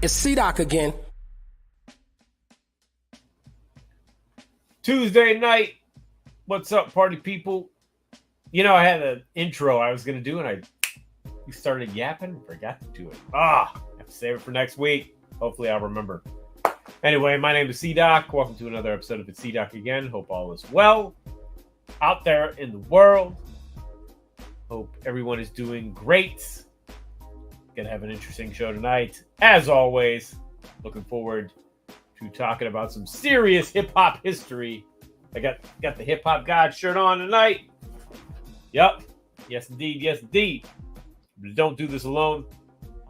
It's C-Doc again. Tuesday night. What's up, party people? You know, I had an intro I was going to do, and you started yapping and forgot to do it. I have to save it for next week. Hopefully I'll remember. Anyway, my name is C-Doc. Welcome to another episode of It's C-Doc again. Hope all is well out there in the world. Hope everyone is doing great. Gonna have an interesting show tonight. As always, looking forward to talking about some serious hip-hop history. I got the hip-hop god shirt on tonight. Yep. Yes, indeed. Yes, indeed. But don't do this alone.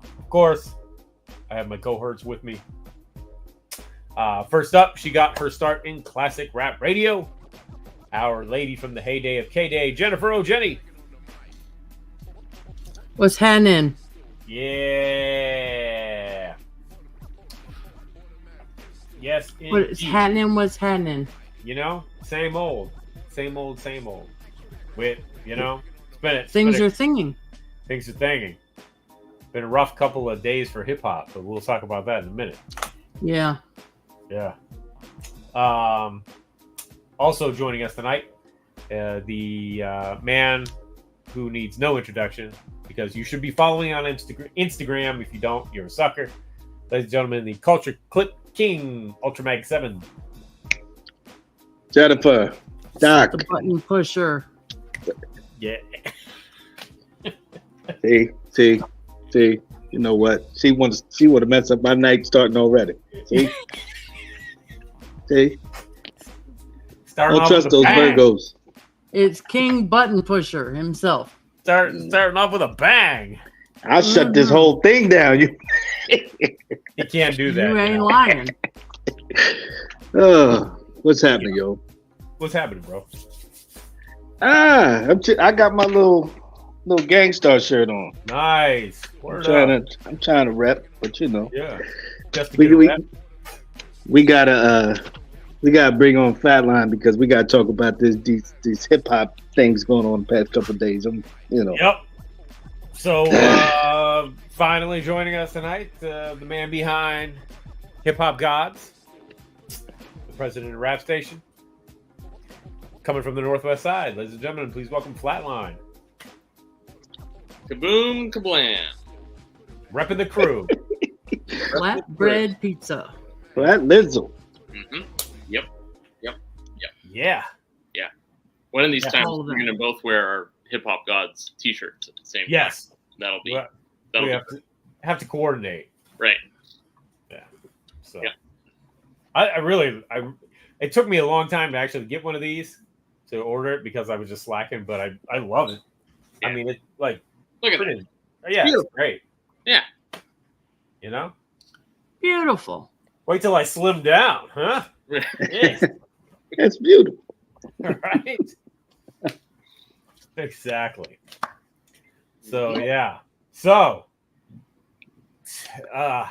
Of course, I have my cohorts with me. First up, she got her start in classic rap radio. Our lady from the heyday of K-Day, Jennifer O'Jenny. What's happening? Yeah. Yes, indeed. What's happening? What's happening? You know, same old. With, you know, things are thinging. Things are thinging. Been a rough couple of days for hip hop, but we'll talk about that in a minute. Yeah. Yeah. Also joining us tonight, the man who needs no introduction because you should be following on Instagram. If you don't, you're a sucker. Ladies and gentlemen, the Culture Clip King, Ultramag 7. Jennifer, Doc. The button pusher. Yeah. See. You know what? She want to mess up my night starting already. See. Don't trust those Virgos. It's King Button Pusher himself. Starting off with a bang. I'll shut this whole thing down. You can't do that. You ain't lying. What's happening, yo? What's happening, bro? I got my little Gangstar shirt on. Nice. I'm trying to rep, but you know. Yeah. Just to get we gotta bring on Fatline because we gotta talk about these hip hop things going on the past couple of days. Yep. So finally joining us tonight, the man behind Hip Hop Gods, the president of Rap Station, coming from the Northwest Side. Ladies and gentlemen, please welcome Flatline. Kaboom, kablam. Repping the crew. Flatbread pizza. Flat Lizzo. Mm-hmm. Yep. Yeah. One of these times we're going to both wear our Hip Hop Gods t-shirts at the same time. Yes. That'll We have to coordinate. Right. Yeah. So yeah. It took me a long time to actually get one of these to order it because I was just slacking, but I love it. Yeah. I mean, it like look at that. Yeah, it's great. Yeah. You know? Beautiful. Wait till I slim down, huh? Yeah. That's beautiful. Right? Exactly. So yeah. So yeah.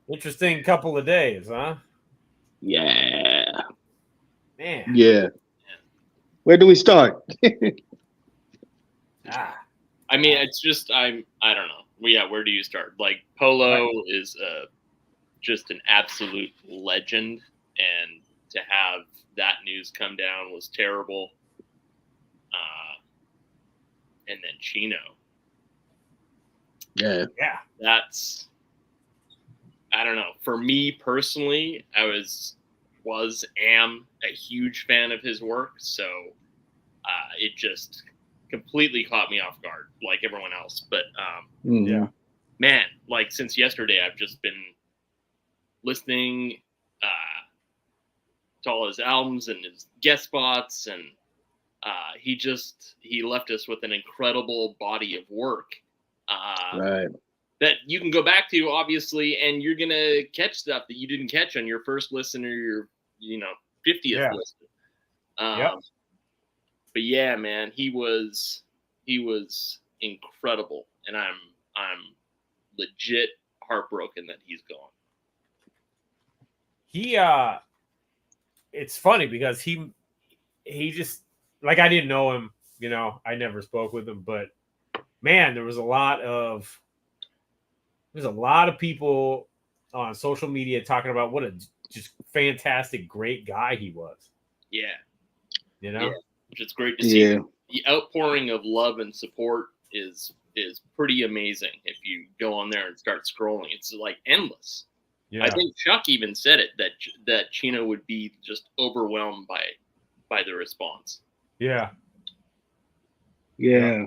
Interesting couple of days, huh? Yeah. Man. Yeah. Where do we start? I mean, it's just I don't know. Where do you start? Like Polo is just an absolute legend, and to have that news come down was terrible. And then Chino. Yeah. That's, I don't know. For me personally, I am a huge fan of his work, so it just completely caught me off guard, like everyone else. But Yeah. man, like since yesterday, I've just been listening to all his albums and his guest spots, and he left us with an incredible body of work. Right. That you can go back to, obviously, and you're gonna catch stuff that you didn't catch on your first listen or your 50th listen. But yeah, man, he was incredible, and I'm legit heartbroken that he's gone. It's funny because he just, like, I didn't know him, I never spoke with him, but man, there was a lot of there's a lot of people on social media talking about what a just fantastic, great guy he was. Yeah. You know, Yeah. Which is great to see. Yeah. The outpouring of love and support is pretty amazing. If you go on there and start scrolling, it's like endless. yeah, I think Chuck even said it that Chino would be just overwhelmed by the response. yeah, Yeah.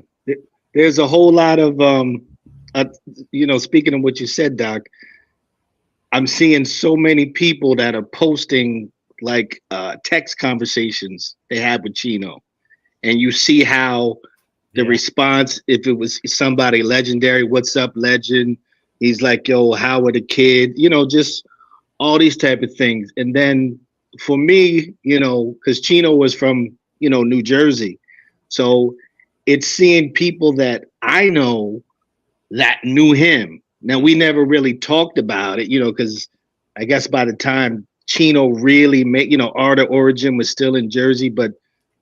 There's a whole lot of speaking of what you said, Doc, I'm seeing so many people that are posting like text conversations they had with Chino. And you see how the response, if it was somebody legendary, what's up, legend? He's like, yo, how are the kid? Just all these type of things. And then for me, because Chino was from, New Jersey. So it's seeing people that I know that knew him. Now, we never really talked about it, because I guess by the time Chino really made, Art of Origin was still in Jersey, but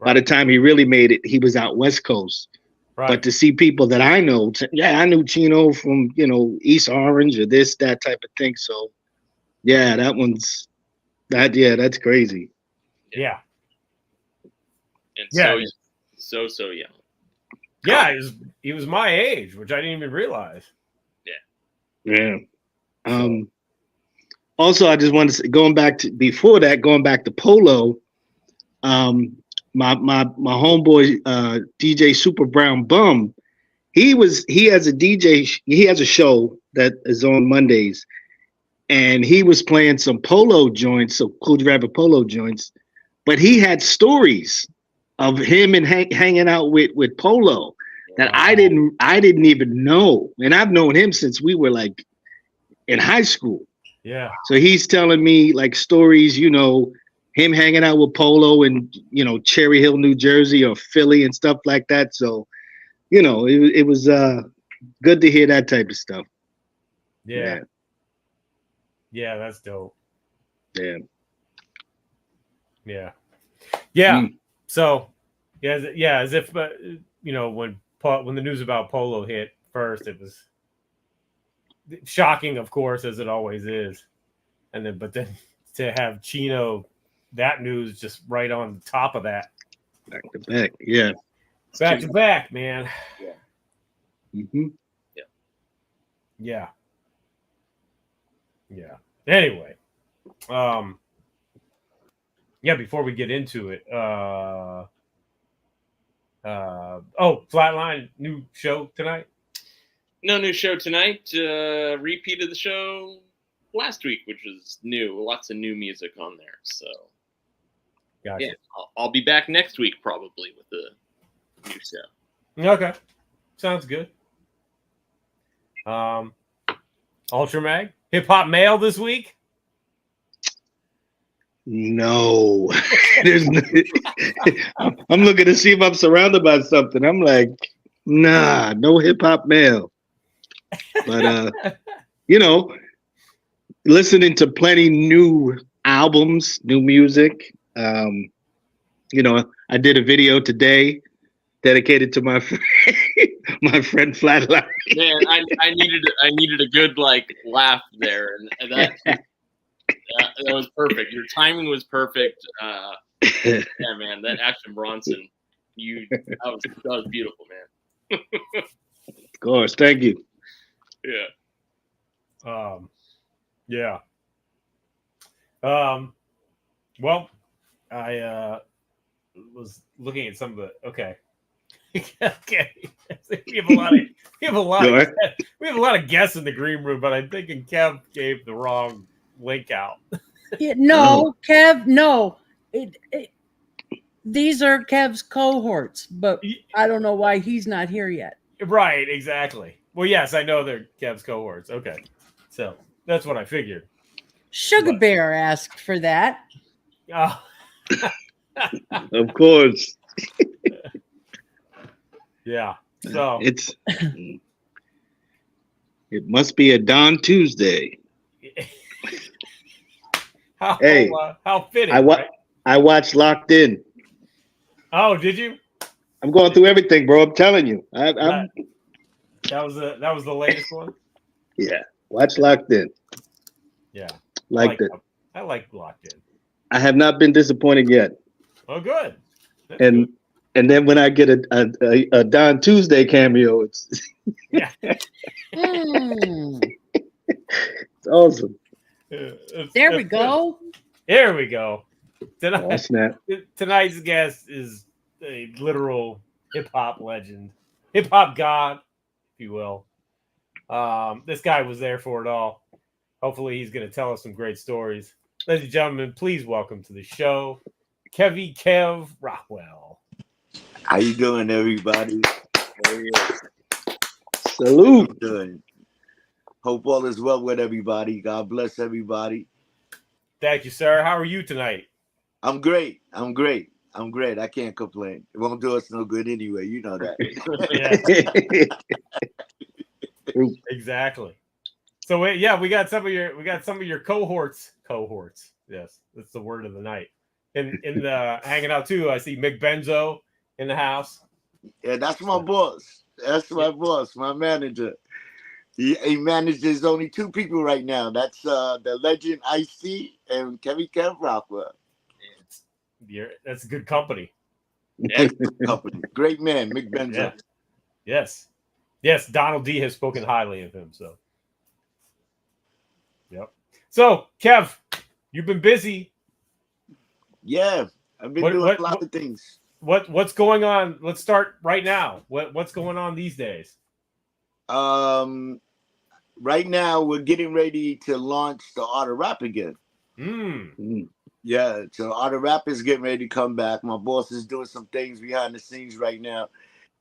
by the time he really made it, he was out West Coast. right. But to see people that I know, I knew Chino from, East Orange or this, that type of thing. So, yeah, that's crazy. Yeah, And Yeah. so young. yeah. He was my age, which I didn't even realize. Yeah. Also, I just wanted to say, going back to Polo, my homeboy DJ Super Brown Bum, he has a show that is on Mondays, and he was playing some polo joints, so Cool Rapper polo joints, but he had stories of him and hanging out with Polo that I didn't even know, and I've known him since we were like in high school. Yeah, So he's telling me like stories, him hanging out with Polo in, Cherry Hill, New Jersey or Philly and stuff like that. So, it was good to hear that type of stuff. yeah, that's dope. Yeah. Yeah. Mm. So, as if when the news about Polo hit first, it was shocking, of course, as it always is, but then to have Chino, that news just right on the top of that, Back to back. Yeah. back to back, man. Yeah. Mm-hmm. Yeah. Anyway, before we get into it, Flatline, new show tonight? No new show tonight. Repeat of the show last week, which was new. Lots of new music on there. So, Gotcha. yeah, I'll be back next week probably with the new show. Okay. Sounds good. Ultra Mag, Hip Hop Mail this week? No. I'm looking to see if I'm surrounded by something. I'm like, nah, no hip hop mail. But listening to plenty new albums, new music. I did a video today dedicated to my friend Flatline. Man, I needed a good laugh there, and that was perfect. Your timing was perfect. Yeah, man, that Action Bronson, that was beautiful, man. Of course, thank you. Yeah. Yeah. Well, I was looking at some of the okay. Okay. We have a lot of guests in the green room, but I'm thinking Kev gave the wrong link out. No, Kev, no. These are Kev's cohorts, but I don't know why he's not here yet. Right, exactly. Well, yes, I know they're Kev's cohorts. Okay. So that's what I figured. Sugar Bear asked for that. Oh. Of course. Yeah. So it must be a Don Tuesday. how fitting. I watched Locked In. Oh, did you? I'm going through everything, bro. I'm telling you. That was the latest one. Yeah. Watch Locked In. Yeah. Liked it. I like Locked In. I have not been disappointed yet. Oh, good. That's And good. and then when I get a Don Tuesday cameo, it's Yeah. Mm, it's awesome. there we go. There we go. Oh snap! Tonight's guest is a literal hip hop legend, hip hop god, if you will. This guy was there for it all. Hopefully, he's going to tell us some great stories. Ladies and gentlemen, please welcome to the show, Kevie Kev Rockwell. How you doing, everybody? There he is. Salute. Good. Hope all is well with everybody. God bless everybody. Thank you, sir. How are you tonight? I'm great. I can't complain. It won't do us no good anyway. You know that. Yeah, exactly. So we got some of your cohorts. Yes, that's the word of the night. In the hanging out too. I see Mick Benzo in the house. Yeah, that's my boss. That's my boss, my manager. He manages only two people right now. That's the legend Ice-T and Kevie Kev Rockwell. That's a good company. Excellent company. Great man, Mick Benzo. Yeah. Yes. Donald D has spoken highly of him. So, yep. So, Kev, you've been busy. Yeah, I've been doing a lot of things. What's going on? Let's start right now. What's going on these days? Right now we're getting ready to launch the Art of Rap again. Yeah, so Art of Rap is getting ready to come back. My boss is doing some things behind the scenes right now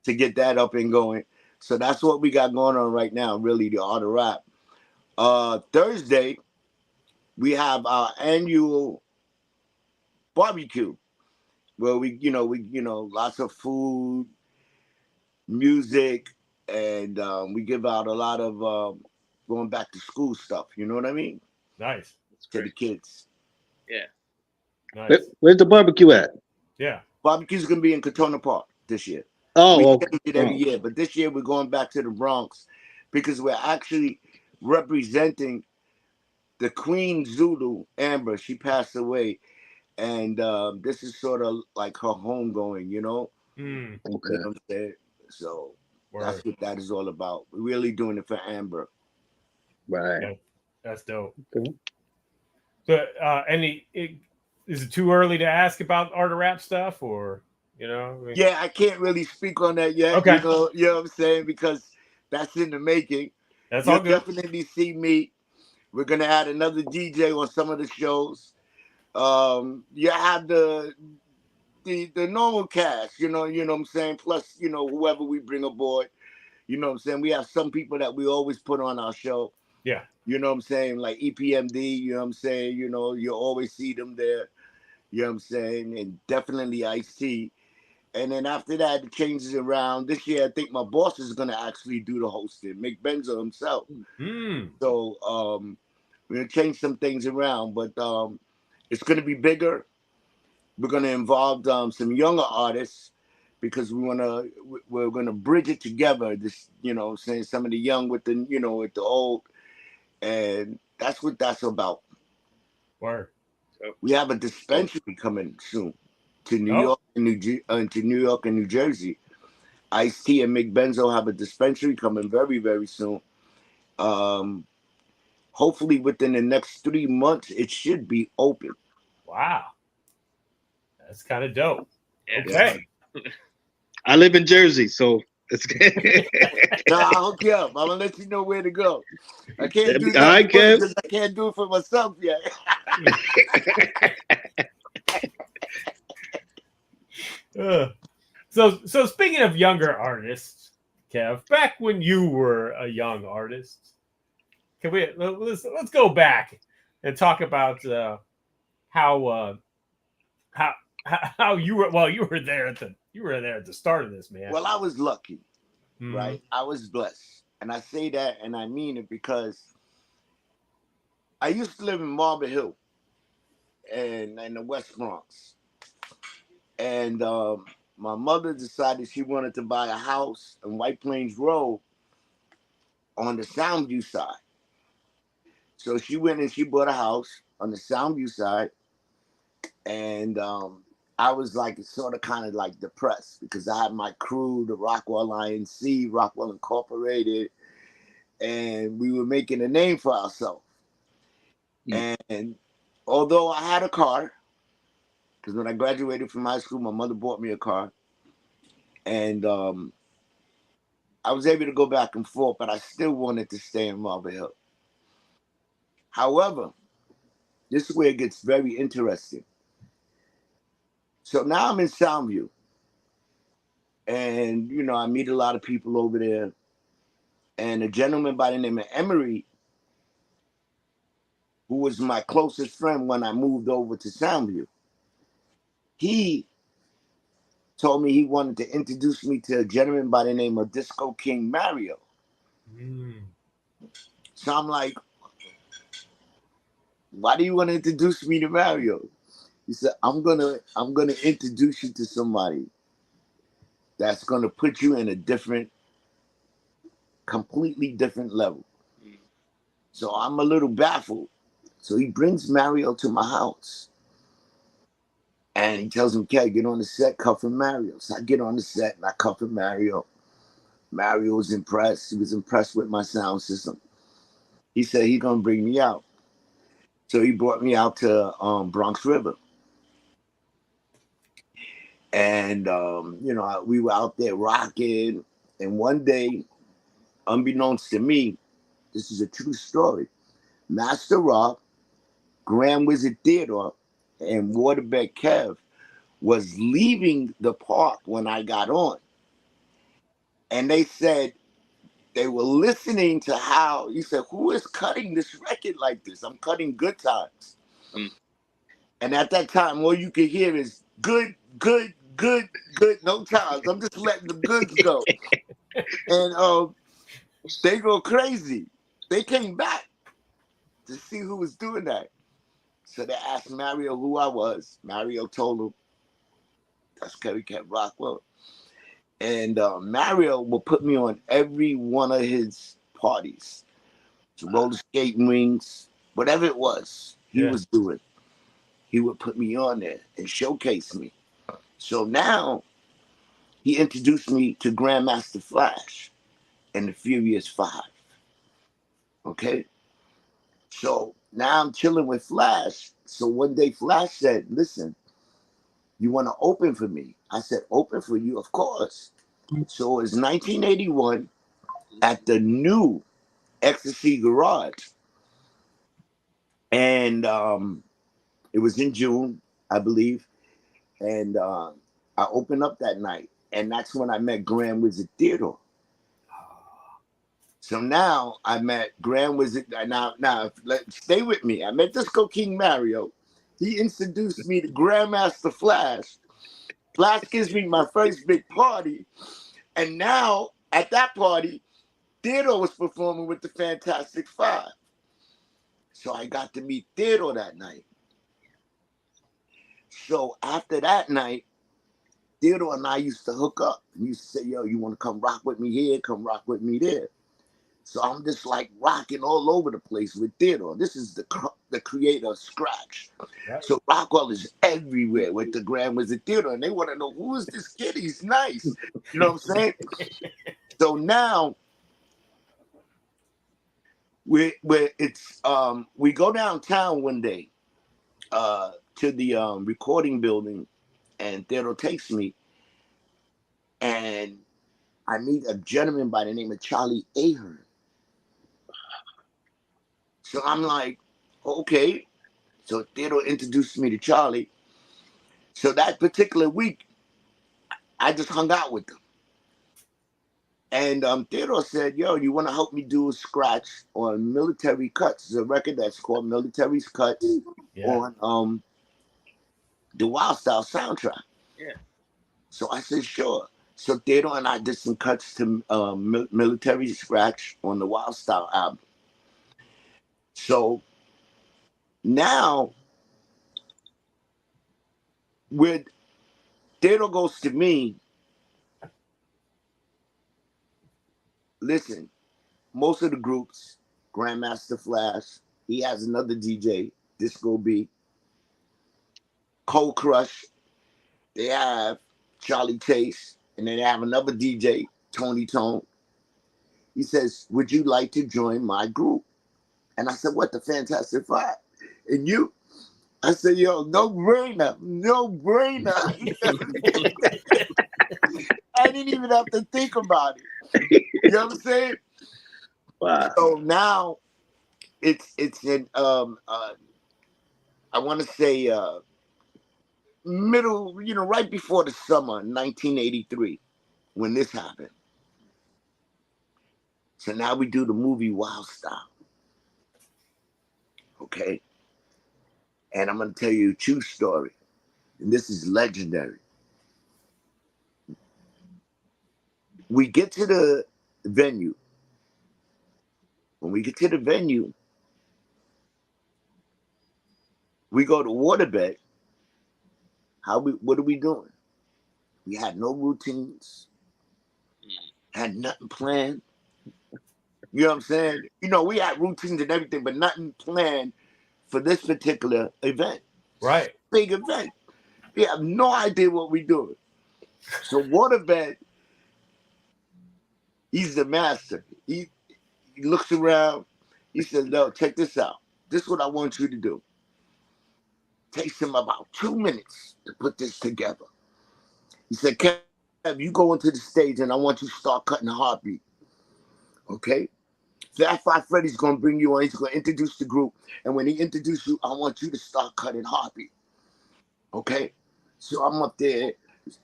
to get that up and going. So that's what we got going on right now, really, the Art of Rap. Thursday, we have our annual barbecue where we lots of food, music, and we give out a lot of going back to school stuff. You know what I mean? Nice. To the kids. Yeah. Nice. Where's the barbecue at? Yeah. Barbecue's gonna be in Katona Park this year. Oh, we okay. change it every year, but this year we're going back to the Bronx because we're actually representing the Queen Zulu, Amber. She passed away, and this is sort of like her homegoing, you know? Okay. You know what I'm saying? So that's what that is all about. We're really doing it for Amber. Right. Yeah, that's dope. Okay. So, is it too early to ask about Art of Rap stuff, or Yeah, I can't really speak on that yet. Okay. You know what I'm saying, because that's in the making. That's You'll all good. definitely see me. We're gonna add another DJ on some of the shows. You have the normal cast, you know what I'm saying. Plus, whoever we bring aboard, you know what I'm saying. We have some people that we always put on our show. Yeah. You know what I'm saying, like EPMD. You know what I'm saying. You always see them there. You know what I'm saying, and definitely Ice-T. And then after that, it changes around. This year, I think my boss is gonna actually do the hosting, Mick Benzo himself. So we're gonna change some things around, but it's gonna be bigger. We're gonna involve some younger artists because we're gonna bridge it together. This, saying some of the young with with the old, and that's what that's about. Word. We have a dispensary coming soon to New York and New Jersey. Ice-T and Mick Benzo have a dispensary coming very, very soon. Hopefully within the next 3 months, it should be open. Wow. That's kind of dope. Yeah. Okay. I live in Jersey, so it's No, I'll hook you up. I'm gonna let you know where to go. I can't do All right, that Kev. because I can't do it for myself yet. So speaking of younger artists, Kev, back when you were a young artist, let's go back and talk about how you were. Well, you were there at the start of this, man. Well, I was lucky, right? I was blessed, and I say that and I mean it because I used to live in Marble Hill and in the West Bronx, and my mother decided she wanted to buy a house in White Plains Road on the Soundview side. So she went and she bought a house on the Soundview side, and I was like sort of kind of like depressed because I had my crew, the Rockwell INC, Rockwell Incorporated, and we were making a name for ourselves. And although I had a car, because when I graduated from high school, my mother bought me a car, and I was able to go back and forth, but I still wanted to stay in Marble Hill. However, this is where it gets very interesting. So now I'm in Soundview, and you know I meet a lot of people over there, and a gentleman by the name of Emery, who was my closest friend when I moved over to Soundview, he told me he wanted to introduce me to a gentleman by the name of Disco King Mario. So I'm like, why do you want to introduce me to Mario? He said, I'm gonna introduce you to somebody that's gonna put you in a different, completely different level. So I'm a little baffled. So he brings Mario to my house. And he tells him, "Kev, get on the set, cuffing Mario." So I get on the set and I cuffing Mario. Mario was impressed. He was impressed with my sound system. He said he's gonna bring me out. So he brought me out to Bronx River. And you know, we were out there rocking. And one day, unbeknownst to me, this is a true story. Master Rock, Grand Wizard Theodore, and Waterbed Kev was leaving the park when I got on. And they said they were listening to how, he said, who is cutting this record like this? I'm cutting Good Times. And at that time, all you could hear is good, good, good, good, no times. I'm just letting the goods go. And they go crazy. They came back to see who was doing that. So they asked Mario who I was. Mario told them, that's Kevie Kev Rockwell. And Mario will put me on every one of his parties. So roller skating rings, whatever it was he was doing. He would put me on there and showcase me. So now he introduced me to Grandmaster Flash and the Furious Five. Okay? So now I'm chilling with Flash. So one day Flash said, listen, you want to open for me? I said, open for you? Of course. So it's 1981 at the new Ecstasy Garage. And it was in June, I believe. And I opened up that night. And that's when I met Grand Wizard Theodore. So now I met Grand Wizard. Now, stay with me. I met Disco King Mario. He introduced me to Grandmaster Flash. Flash gives me my first big party. And now, at that party, Theodore was performing with the Fantastic Five. So I got to meet Theodore that night. So after that night, Theodore and I used to hook up. He used to say, yo, you want to come rock with me here? Come rock with me there. So I'm just like rocking all over the place with Theodore. This is the creator of Scratch. Yep. So Rockwell is everywhere with the Grand Wizard Theodore. And they want to know, who is this kid? He's nice. You know what I'm saying? So now, we go downtown one day to the recording building, and Theodore takes me, and I meet a gentleman by the name of Charlie Ahern. So I'm like, okay. So Theodore introduced me to Charlie. So that particular week, I just hung out with them. And Theodore said, yo, you want to help me do a scratch on Military Cuts? It's a record that's called Military Cuts on the Wild Style soundtrack. Yeah. So I said, sure. So Theodore and I did some cuts to Military Scratch on the Wild Style album. So now, with Theodore goes to me, listen, most of the groups, Grandmaster Flash, He has another DJ, Disco B, Cold Crush. They have Charlie Chase, and then they have another DJ, Tony Tone. He says, "Would you like to join my group?" And I said, "What, the Fantastic Five?" And you? I said, "Yo, no brainer, no brainer." I didn't even have to think about it. You know what I'm saying? Wow. So now it's in I want to say middle, right before the summer, 1983, when this happened. So now we do the movie Wild Style. Okay. And I'm going to tell you a true story. And this is legendary. We get to the venue. When we get to the venue, we go to waterbed. What are we doing? We had no routines, had nothing planned. You know what I'm saying? We had routines and everything, but nothing planned for this particular event. Right. Big event. We have no idea what we're doing. So waterbed, he's the master. He looks around. He says, "No, check this out. This is what I want you to do. Takes him about 2 minutes to put this together." He said, "Kev, you go into the stage and I want you to start cutting a heartbeat. Okay? Fat Five Freddy's gonna bring you on. He's gonna introduce the group. And when he introduces you, I want you to start cutting heartbeat. Okay?" So I'm up there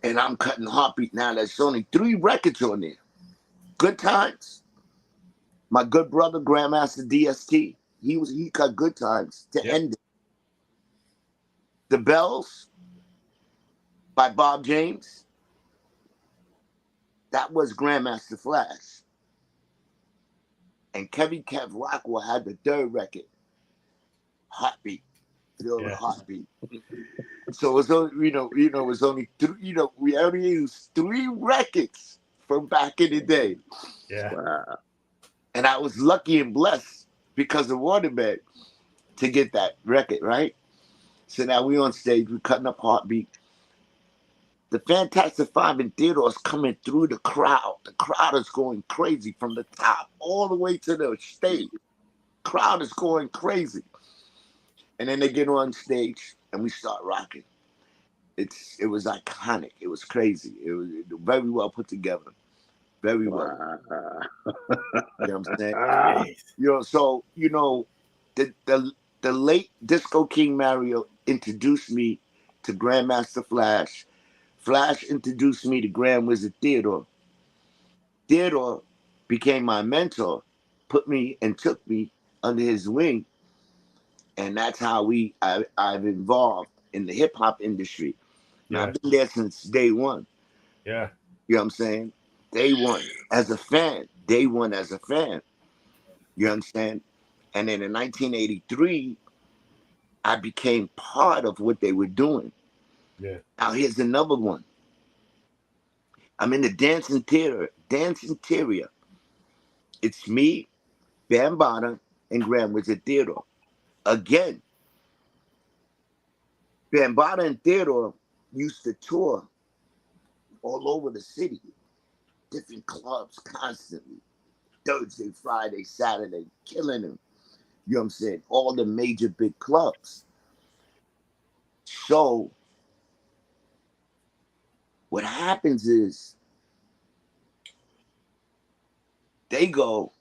and I'm cutting heartbeat. Now there's only 3 records on there. Good Times. My good brother, Grandmaster DST. He cut Good Times to end it. The Bells by Bob James. That was Grandmaster Flash. And Kevie Kev Rockwell had the 3rd record, Heartbeat. Feel the heartbeat. So it's only, it was only 3, we only used 3 records from back in the day. Yeah. Wow. And I was lucky and blessed because of Waterbed to get that record, right? So now we on stage, we're cutting up Heartbeat. The Fantastic Five in theater is coming through the crowd. The crowd is going crazy from the top all the way to the stage. Crowd is going crazy. And then they get on stage and we start rocking. It was iconic. It was crazy. It was very well put together. Very well. Wow. You know what I'm saying? So, the late Disco King Mario introduced me to Grandmaster Flash. Flash introduced me to Grand Wizard Theodore. Theodore became my mentor, put me and took me under his wing. And that's how I've involved in the hip hop industry. Now, I've been there since day one. Yeah. You know what I'm saying? Day one as a fan. Day one as a fan. You understand? And then in 1983, I became part of what they were doing. Yeah. Now here's another one. I'm in the dance interior. It's me, Bambaataa, and Grand Wizard Theodore. Again, Bambaataa and Theodore used to tour all over the city, different clubs constantly. Thursday, Friday, Saturday, killing them. You know what I'm saying? All the major big clubs. So what happens is they go,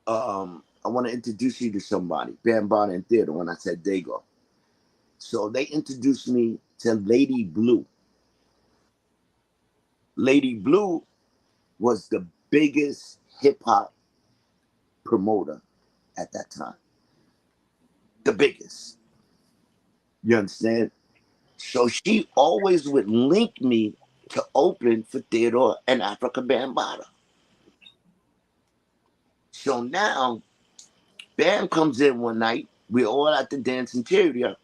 I want to introduce you to somebody, Bambaataa and Theodore, when I said they go. So they introduced me to Lady Blue. Lady Blue was the biggest hip hop promoter at that time. The biggest. You understand? So she always would link me to open for Theodore and Africa Bambaataa. So now, Bam comes in one night. We're all at the dance interior.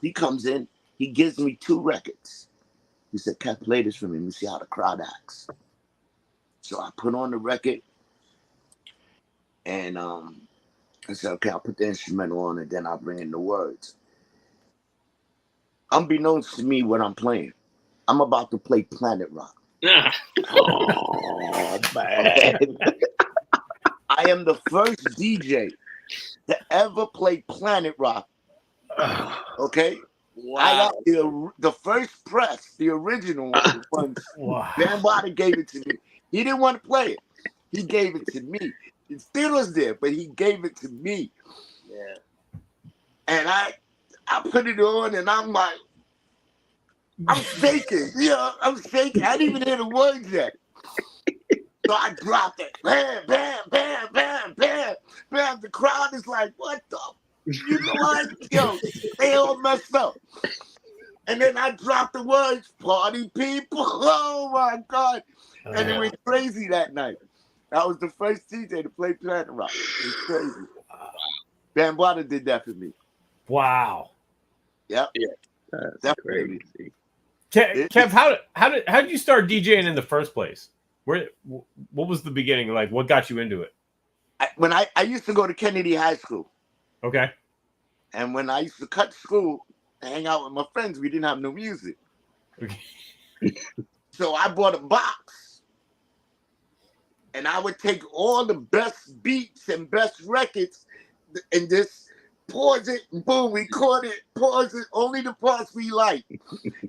He comes in. He gives me 2 records. He said, "Kev, play this for me. Let me see how the crowd acts." So I put on the record, and I said, okay, I'll put the instrumental on and then I'll bring in the words. Unbeknownst to me what I'm playing, I'm about to play Planet Rock. Oh man. I am the first DJ to ever play Planet Rock. Okay? Wow. I got the first press, the original one. Wow. Van Wilder gave it to me. He didn't want to play it. He gave it to me. It still was there, but he gave it to me. Yeah. And I put it on and I'm like, I'm shaking. Yeah, I'm shaking. I didn't even hear the words yet. So I dropped it. Bam, bam, bam, bam, bam, bam. The crowd is like, what the? You know what? Yo, they all messed up. And then I dropped the words, party people. Oh my God. And it went crazy that night. I was the first DJ to play Planet Rock. It was crazy. Van Wilder did that for me. Wow. Yep. Yeah. That's Definitely. crazy. Kev, how did you start DJing in the first place? What was the beginning like? What got you into it? When I used to go to Kennedy High School. Okay. And when I used to cut school and hang out with my friends, we didn't have no music. Okay. So I bought a box. And I would take all the best beats and best records and just pause it, boom, record it, pause it, only the parts we like.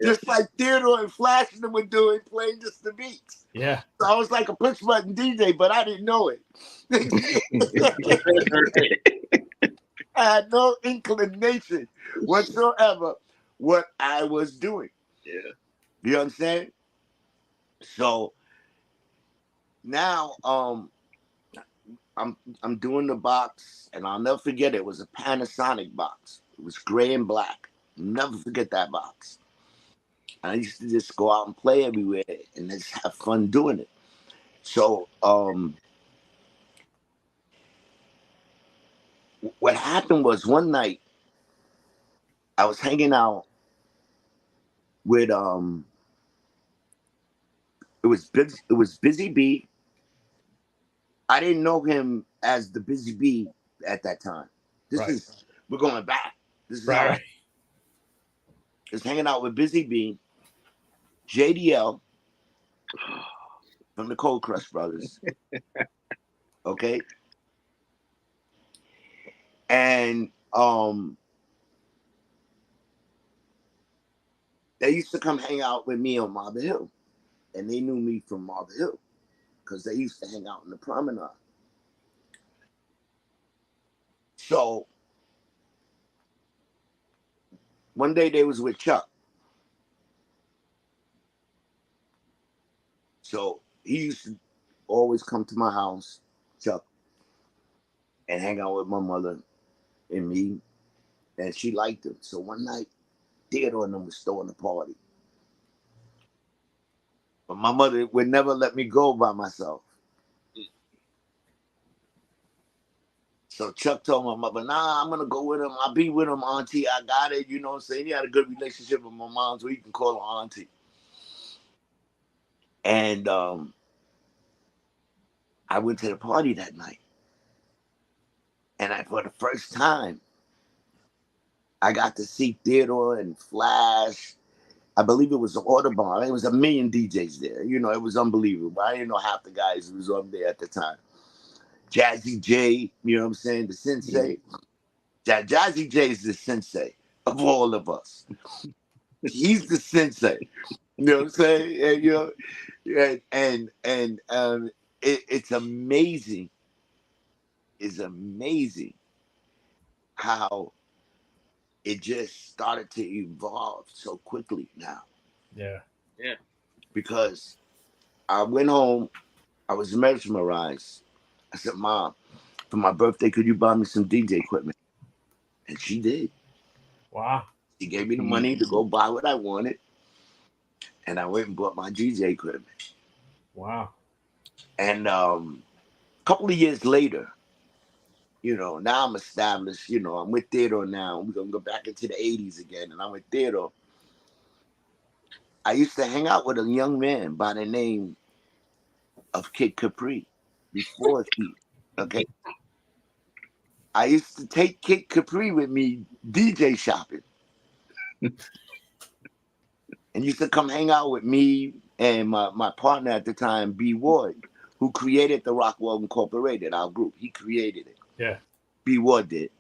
Just like Theodore and Flash and them were doing, playing just the beats. Yeah. So I was like a push button DJ, but I didn't know it. I had no inclination whatsoever what I was doing. Yeah. You understand? So now I'm doing the box, and I'll never forget it. It was a Panasonic box. It was gray and black. Never forget that box. I used to just go out and play everywhere and just have fun doing it. So what happened was one night I was hanging out with it was Busy B. I didn't know him as the Busy B at that time. We're going back. This is how I was hanging out with Busy B, JDL from the Cold Crush Brothers. Okay. And they used to come hang out with me on Marble Hill. And they knew me from Marble Hill because they used to hang out in the promenade. So one day they was with Chuck. So he used to always come to my house, Chuck, and hang out with my mother and me. And she liked him. So one night, Theodore and them was throwing a party. But my mother would never let me go by myself. So Chuck told my mother, nah, I'm going to go with him. I'll be with him, auntie. I got it. You know what I'm saying? He had a good relationship with my mom, so he can call her auntie. And I went to the party that night. And for the first time, I got to see Theodore and Flash. I believe it was the Audubon. It was 1 million DJs there. You know, it was unbelievable. I didn't know half the guys who was up there at the time. Jazzy J, you know what I'm saying? The sensei. Jazzy J is the sensei of all of us. He's the sensei. You know what I'm saying? And, you know, and it's amazing. It's amazing how it just started to evolve so quickly now. Yeah. Yeah. Because I went home, I was mesmerized. I said, Mom, for my birthday, could you buy me some DJ equipment? And she did. Wow. She gave me the money to go buy what I wanted. And I went and bought my DJ equipment. Wow. And a couple of years later, you know, now I'm established, you know, I'm with Theodore now. We're going to go back into the 80s again. And I'm with Theodore. I used to hang out with a young man by the name of Kid Capri before he, okay? I used to take Kid Capri with me DJ shopping. And used to come hang out with me and my partner at the time, B. Ward, who created the Rockwell Incorporated, our group. He created it. Yeah. B. Ward did.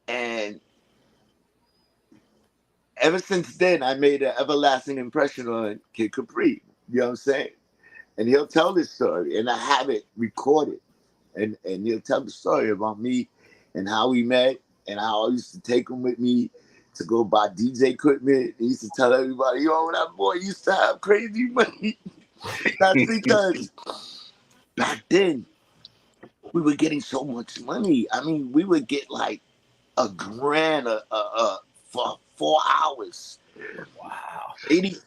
And ever since then, I made an everlasting impression on Kid Capri. You know what I'm saying? And he'll tell this story, and I have it recorded. And he'll tell the story about me and how we met and how I used to take him with me to go buy DJ equipment. He used to tell everybody, yo, that boy used to have crazy money. That's because back then, we were getting so much money. I mean, we would get like $1,000 for 4 hours. Wow.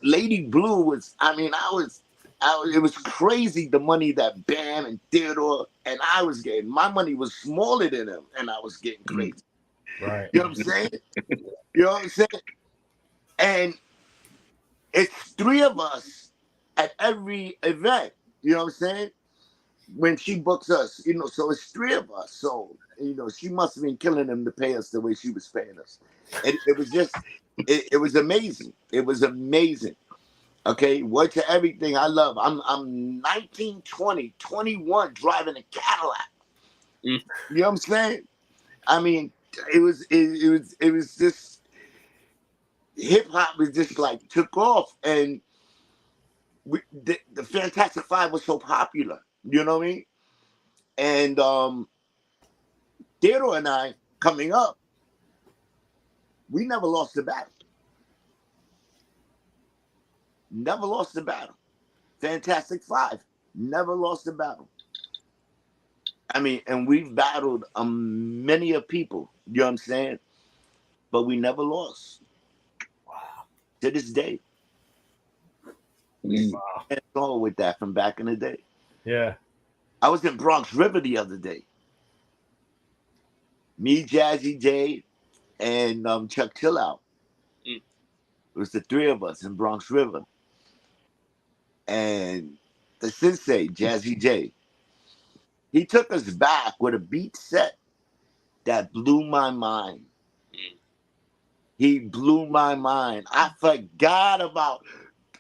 Lady Blue was, it was crazy the money that Bam and Theodore and I was getting. My money was smaller than them, and I was getting crazy. Right. You know what I'm saying? You know what I'm saying? And it's 3 of us at every event. You know what I'm saying? When she books us, so it's 3 of us. So, she must have been killing them to pay us the way she was paying us. And it was just, it was amazing. It was amazing. Okay, word to everything I love. I'm 19, 20, 21 driving a Cadillac. You know what I'm saying? I mean, it was just hip hop was just like took off, and the Fantastic Five was so popular. You know what I mean? And Theodore and I coming up, we never lost the battle. Never lost the battle. Fantastic Five never lost the battle. I mean, and we've battled many of people, you know what I'm saying? But we never lost. Wow. To this day. Wow. And all with that from back in the day. Yeah. I was in Bronx River the other day. Me, Jazzy J, and Chuck Chillout. It was the 3 of us in Bronx River. And the sensei, Jazzy J, he took us back with a beat set that blew my mind. He blew my mind. I forgot about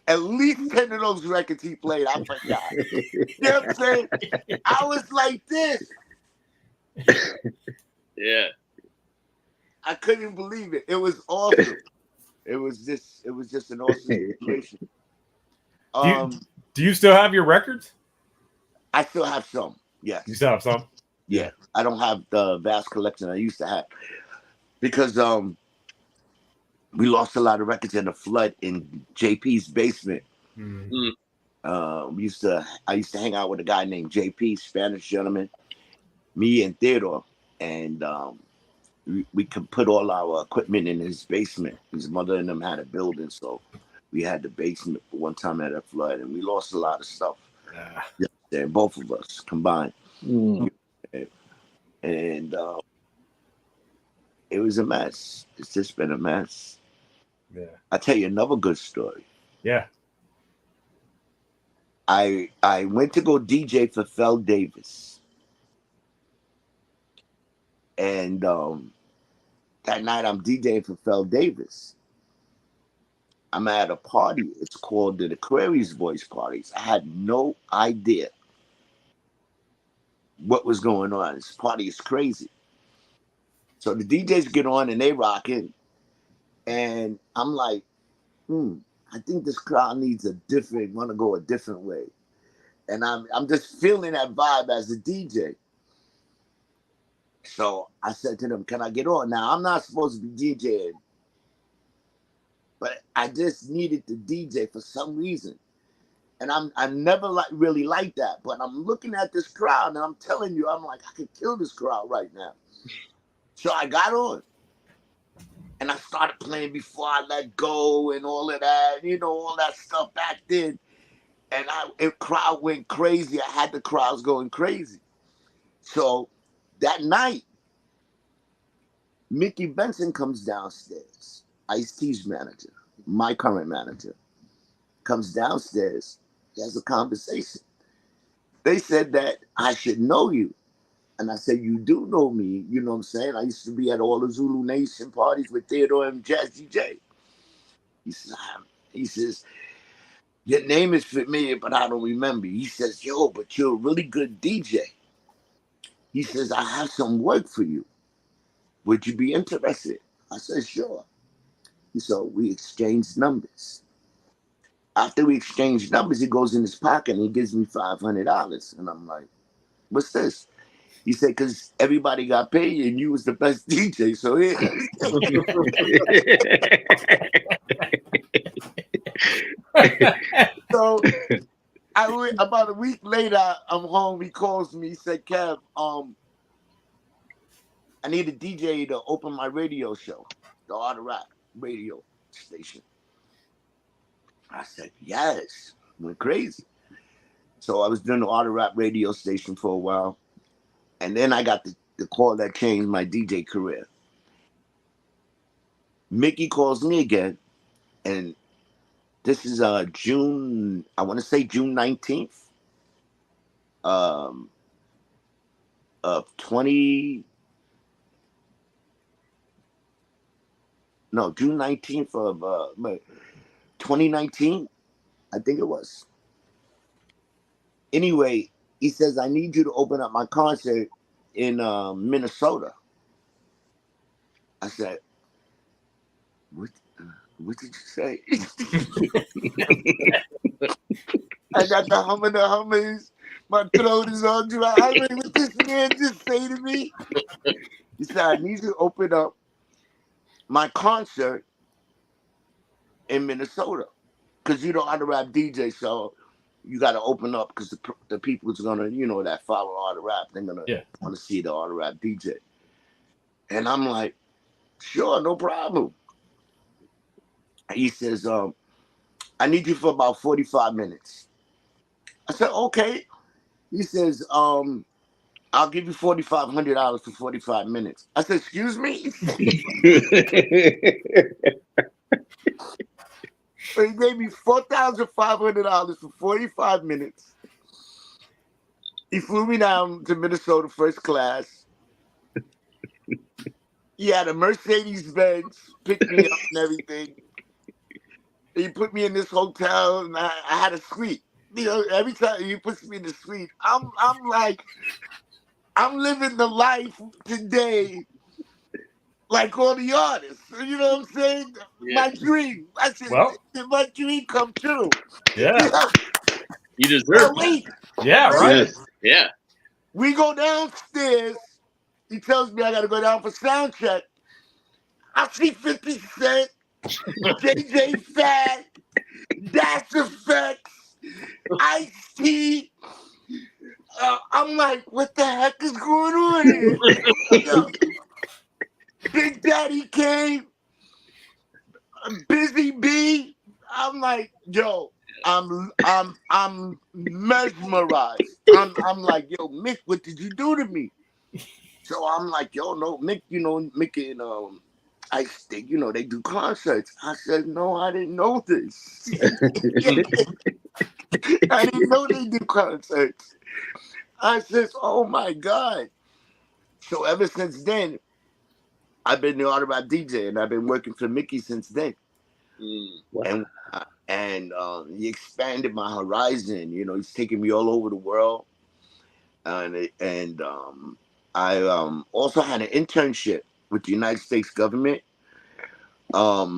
at least 10 of those records he played. I forgot. You know what I'm saying? I was like this. Yeah. I couldn't believe it. It was awesome. It was just an awesome situation. Do you still have your records? I still have some. Yes. You still have some? Yeah. I don't have the vast collection I used to have because we lost a lot of records in the flood in JP's basement. I used to hang out with a guy named JP, Spanish gentleman, me and Theodore, and we could put all our equipment in his basement. His mother and them had a building, so we had the basement for one time at a flood, and we lost a lot of stuff. Yeah, both of us combined. And it was a mess. It's just been a mess. Yeah. I'll tell you another good story. Yeah. I went to go DJ for Fel Davis. And that night I'm DJing for Fel Davis. I'm at a party. It's called the Aquarius Voice Parties. I had no idea what was going on. This party is crazy. So the DJs get on and they rocking. And I'm like, I think this crowd want to go a different way. And I'm just feeling that vibe as a DJ. So I said to them, can I get on? Now, I'm not supposed to be DJing, but I just needed to DJ for some reason. And I never really like that, but I'm looking at this crowd and I'm telling you, I'm like, I could kill this crowd right now. So I got on and I started playing Before I Let Go and all of that, all that stuff back then. And the crowd went crazy. I had the crowds going crazy. So that night, Mickey Benson comes downstairs, Ice-T's manager, my current manager, comes downstairs. He has a conversation. They said that I should know you And I said, you do know me. You know what I'm saying? I used to be at all the Zulu Nation parties with Theodore and Jazz DJ. He says, he says, your name is familiar, but I don't remember. He says, yo, but you're a really good DJ. He says, I have some work for you. Would you be interested? I said, sure. So we exchanged numbers. After we exchanged numbers, he goes in his pocket and he gives me $500. And I'm like, what's this? He said, because everybody got paid and you was the best DJ. So here. So about a week later, I'm home. He calls me. He said, Kev, I need a DJ to open my radio show, the Art of Rap radio station. I said, yes. Went crazy. So I was doing the Art of Rap radio station for a while. And then I got the call that changed my DJ career. Mickey calls me again. And this is June, I want to say June 19th of June 19th of 2019, I think it was. Anyway, he says, I need you to open up my concert in Minnesota. I said, what did you say? I got the hummers. My throat is all dry. I mean, what this man just say to me? He said, I need you to open up my concert in Minnesota. Because you know how to rap DJ, so you got to open up because the people's going to, that follow Art of Rap, they're going to want to see the Art of Rap DJ. And I'm like, sure, no problem. He says, I need you for about 45 minutes. I said, okay. He says, I'll give you $4,500 for 45 minutes. I said, excuse me? So he gave me $4,500 for 45 minutes. He flew me down to Minnesota first class. He had a Mercedes-Benz, picked me up and everything. He put me in this hotel, and I had a suite. Every time he puts me in the suite, I'm like, I'm living the life today like all the artists. You know what I'm saying? Yeah. My dream. I said, my dream come true. Yeah. You deserve it. Yeah, right. Yeah. We go downstairs. He tells me I got to go down for sound check. I see 50 Cent, JJ Fat, Dash Effects, Ice-T. I'm like, what the heck is going on here? Big Daddy Kane, Busy B. I'm like, yo, I'm mesmerized. I'm like, yo, Mick, what did you do to me? So I'm like, yo, no, Mick, Mick and Ice, they do concerts. I said, no, I didn't know this. I didn't know they do concerts. I said, oh my God. So ever since then, I've been the Art of Rap DJ, and I've been working for Mickey since then. Wow. And he expanded my horizon. He's taking me all over the world. And I also had an internship with the United States government, where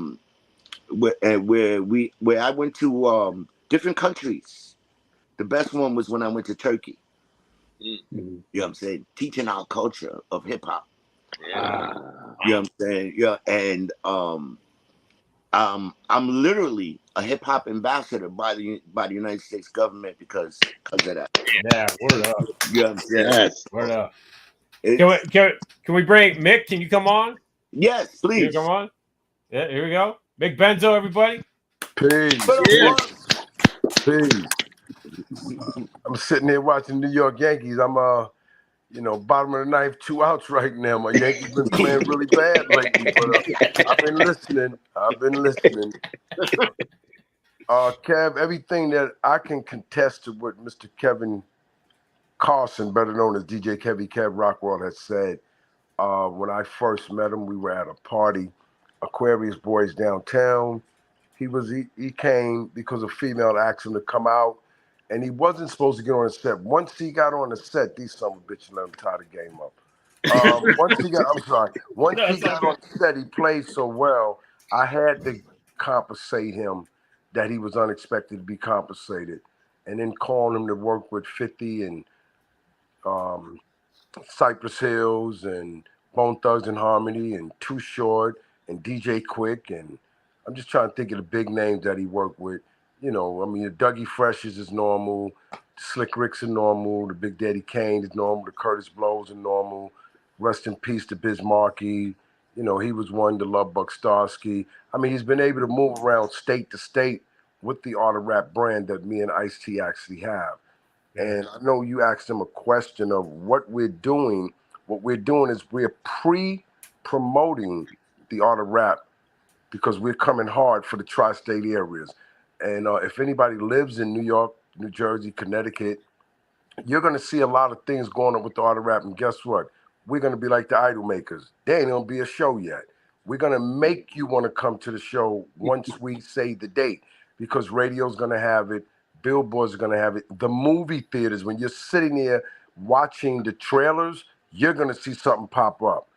I went to different countries. The best one was when I went to Turkey. You know what I'm saying? Teaching our culture of hip hop. Yeah. You know what I'm saying? Yeah, and I'm literally a hip hop ambassador by the United States government because of that. Yeah, word up. You know what I'm saying? Yes. Word up. Can we bring Mick? Can you come on? Yes, please. Can you come on? Yeah, here we go. Mick Benzo, everybody. Peace. Yeah. Peace. I'm sitting here watching New York Yankees. I'm bottom of the ninth, 2 outs right now. My Yankees been playing really bad lately, but I've been listening. Kev, everything that I can contest to what Mr. Kevin Carson, better known as DJ Kevie Kev Rockwell, has said, when I first met him, we were at a party, Aquarius Boys downtown. He came because a female asked him to come out, and he wasn't supposed to get on the set. Once he got on the set, these son of a bitch let him tie the game up. Once he got on the set, he played so well. I had to compensate him that he was unexpected to be compensated, and then calling him to work with 50 and Cypress Hills and Bone Thugs and Harmony and Too Short and DJ Quick, and I'm just trying to think of the big names that he worked with. You know, I mean, the Dougie Freshes is normal, the Slick Ricks are normal, the Big Daddy Kane is normal, the Curtis Blows are normal. Rest in peace to Biz Markie. You know, he was one, the Love Buck Starsky. I mean, he's been able to move around state to state with the Art of Rap brand that me and Ice-T actually have. And I know you asked him a question of what we're doing. What we're doing is we're pre-promoting the Art of Rap because we're coming hard for the tri-state areas. And if anybody lives in New York, New Jersey, Connecticut, you're going to see a lot of things going on with the Art of Rap. And guess what? We're going to be like the Idol Makers. There ain't going to be a show yet. We're going to make you want to come to the show once we say the date because radio's going to have it. Billboards are going to have it. The movie theaters, when you're sitting there watching the trailers, you're going to see something pop up.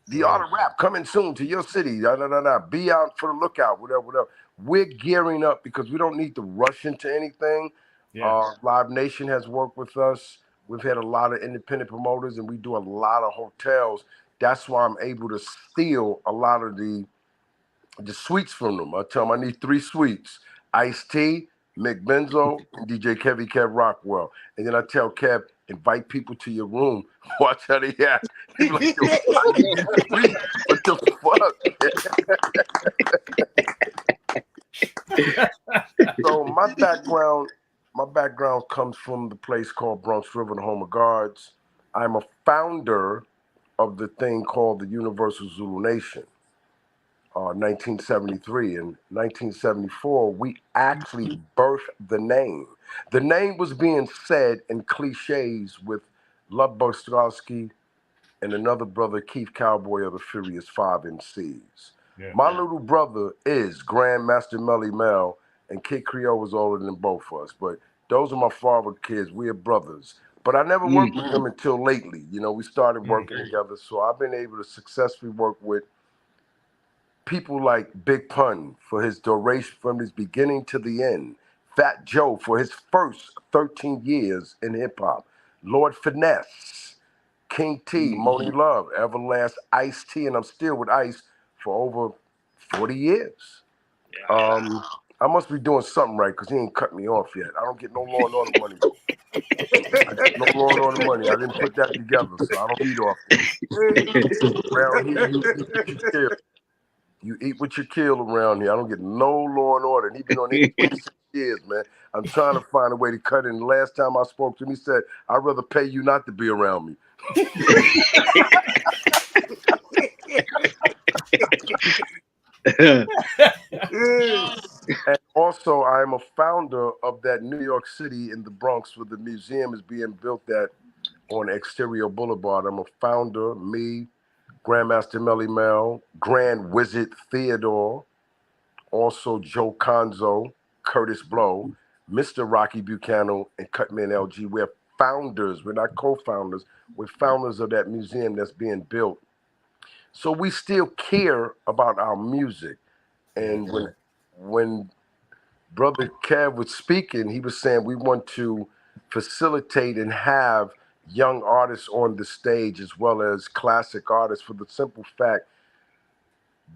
The Art of Rap coming soon to your city. Be out for the lookout, whatever. We're gearing up because we don't need to rush into anything. Yeah. Live Nation has worked with us. We've had a lot of independent promoters, and we do a lot of hotels. That's why I'm able to steal a lot of the suites from them. I tell them I need 3 suites. Ice-T, Mick Benzo, and DJ Kevie Kev Rockwell. And then I tell Kev, invite people to your room. Watch how they act. He like, yo, I need these suites. What the fuck? So my background comes from the place called Bronx River, the home of guards. I'm a founder of the thing called the Universal Zulu Nation. 1973. In 1974, we actually birthed the name. The name was being said in cliches with Love Starsky and another brother, Keith Cowboy of the Furious 5 MCs. Yeah. My little brother is Grandmaster Melly Mel, and Kid Creole was older than both of us. But those are my father kids. We're brothers. But I never worked with them until lately. You know, we started working together. So I've been able to successfully work with people like Big Pun for his duration from his beginning to the end. Fat Joe for his first 13 years in hip hop. Lord Finesse, King T, Moni Love, Everlast, Ice-T, and I'm still with Ice for over 40 years. Yeah. I must be doing something right because he ain't cut me off yet. I don't get no Law and Order money. I get no Law and Order money. I didn't put that together, so I don't eat off it. Around here, you eat what you kill around here. I don't get no Law and Order. And he's been on it 26 years, man. I'm trying to find a way to cut it. And the last time I spoke to him, he said, I'd rather pay you not to be around me. And also, I'm a founder of that New York City in the Bronx where the museum is being built at on Exterior Boulevard. I'm a founder, me, Grandmaster Melly Mel, Grand Wizard Theodore, also Joe Conzo, Curtis Blow, Mr. Rocky Buchanan, and Cutman LG. We're founders. We're not co-founders. We're founders of that museum that's being built. So we still care about our music. And when Brother Kev was speaking, he was saying we want to facilitate and have young artists on the stage as well as classic artists for the simple fact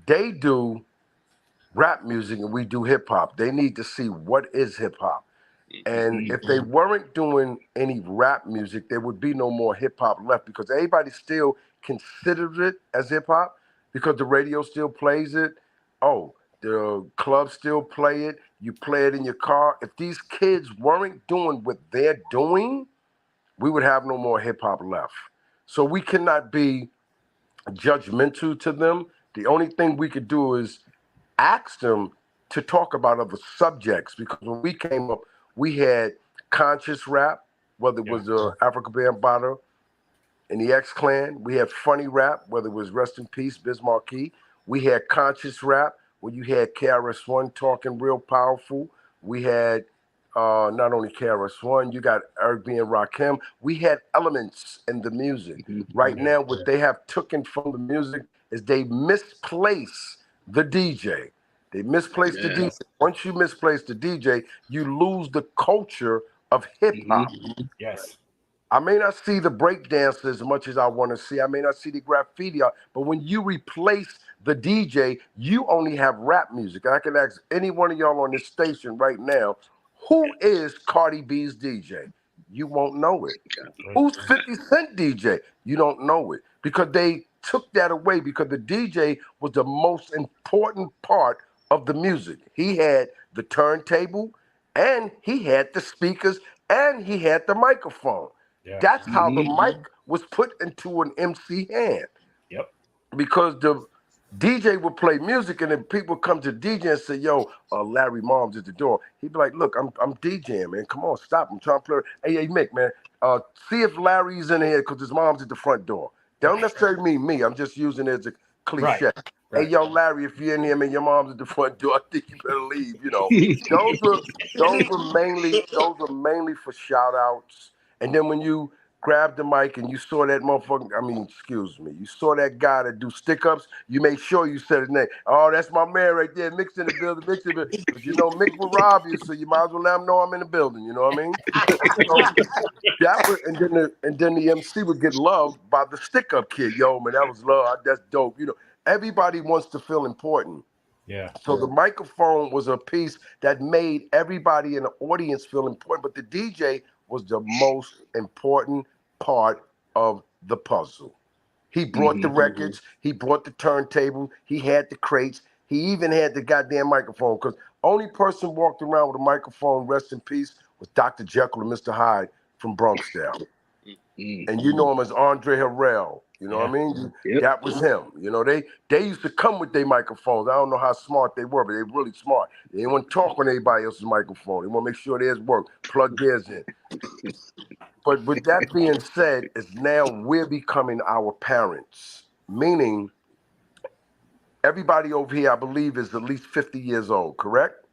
they do rap music and we do hip hop. They need to see what is hip hop. And if they weren't doing any rap music, there would be no more hip hop left because everybody still considers it as hip hop because the radio still plays it. Oh, the clubs still play it. You play it in your car. If these kids weren't doing what they're doing, we would have no more hip hop left. So we cannot be judgmental to them. The only thing we could do is ask them to talk about other subjects because when we came up, we had conscious rap, whether it was Africa Bambaataa and the X Clan. We had funny rap, whether it was Rest in Peace, Biz Markie. We had conscious rap, where you had KRS-One talking real powerful. We had not only KRS-One, you got Eric B. and Rakim. We had elements in the music. Right now, what they have taken from the music is they misplace the DJ. They misplace the DJ. Once you misplace the DJ, you lose the culture of hip hop. Yes. I may not see the breakdance as much as I want to see. I may not see the graffiti art, but when you replace the DJ, you only have rap music. And I can ask any one of y'all on this station right now, who is Cardi B's DJ? You won't know it. Who's 50 Cent DJ? You don't know it. Because they took that away, because the DJ was the most important part of the music. He had the turntable, and he had the speakers, and he had the microphone. Yeah. That's how the mic was put into an MC hand. Yep. Because the DJ would play music, and then people come to DJ and say, "Yo, Larry Mom's at the door." He'd be like, "Look, I'm DJing, man. Come on, stop. I'm trying to play. Hey, Mick, man. See if Larry's in here, because his mom's at the front door." Don't necessarily mean me. I'm just using it as a cliche. Right. Hey, yo, Larry, if you're in here, man, your mom's at the front door. I think you better leave. You know, those are mainly for shout outs. And then when you grabbed the mic and you saw that motherfucker, you saw that guy that do stick-ups, you made sure you said his name. Oh, that's my man right there, Mick's in the building, Mick's in the building. Because you know Mick will rob you, so you might as well let him know I'm in the building, you know what I mean? So and then the MC would get loved by the stick-up kid. Yo, man, that was love. That's dope. You know, everybody wants to feel important. Yeah. So the microphone was a piece that made everybody in the audience feel important, but the DJ was the most important part of the puzzle. He brought the records, he brought the turntable, he had the crates, he even had the goddamn microphone, because only person walked around with a microphone, rest in peace, was Dr. Jekyll and Mr. Hyde from Bronxdale. And you know him as Andre Harrell. You know what I mean? That was him. You know, they used to come with their microphones. I don't know how smart they were, but they were really smart. They didn't want to talk on anybody else's microphone. They want to make sure theirs work, plug theirs in. But with that being said, is now we're becoming our parents, meaning everybody over here, I believe, is at least 50 years old, correct?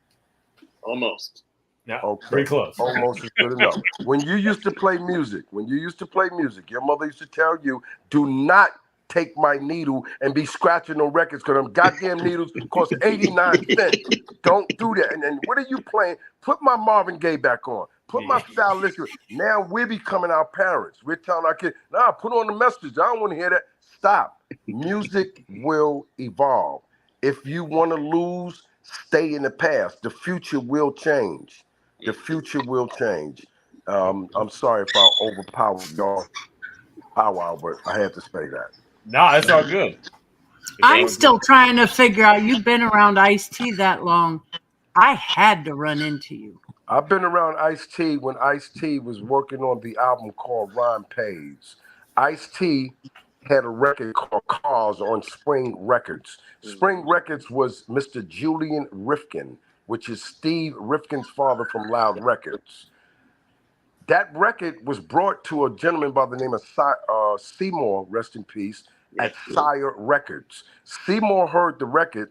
Almost. Yeah, okay. Pretty close. Almost is good enough. When you used to play music, your mother used to tell you, do not take my needle and be scratching on records, because them goddamn needles cost 89 cents. Don't do that. And what are you playing? Put my Marvin Gaye back on. Put my stylistic. Now we're becoming our parents. We're telling our kids, nah, put on the message. I don't want to hear that. Stop. Music will evolve. If you want to lose, stay in the past. The future will change. The future will change. I'm sorry if I overpowered y'all powwow, but I had to say that. No, it's all good. I'm still trying to figure out, you've been around Ice-T that long. I had to run into you. I've been around Ice-T when Ice-T was working on the album called Rhyme Pays. Ice-T had a record called Cars on Spring Records. Spring Records was Mr. Julian Rifkin, which is Steve Rifkin's father from Loud Records. That record was brought to a gentleman by the name of Seymour, rest in peace, at Sire Records. Seymour heard the record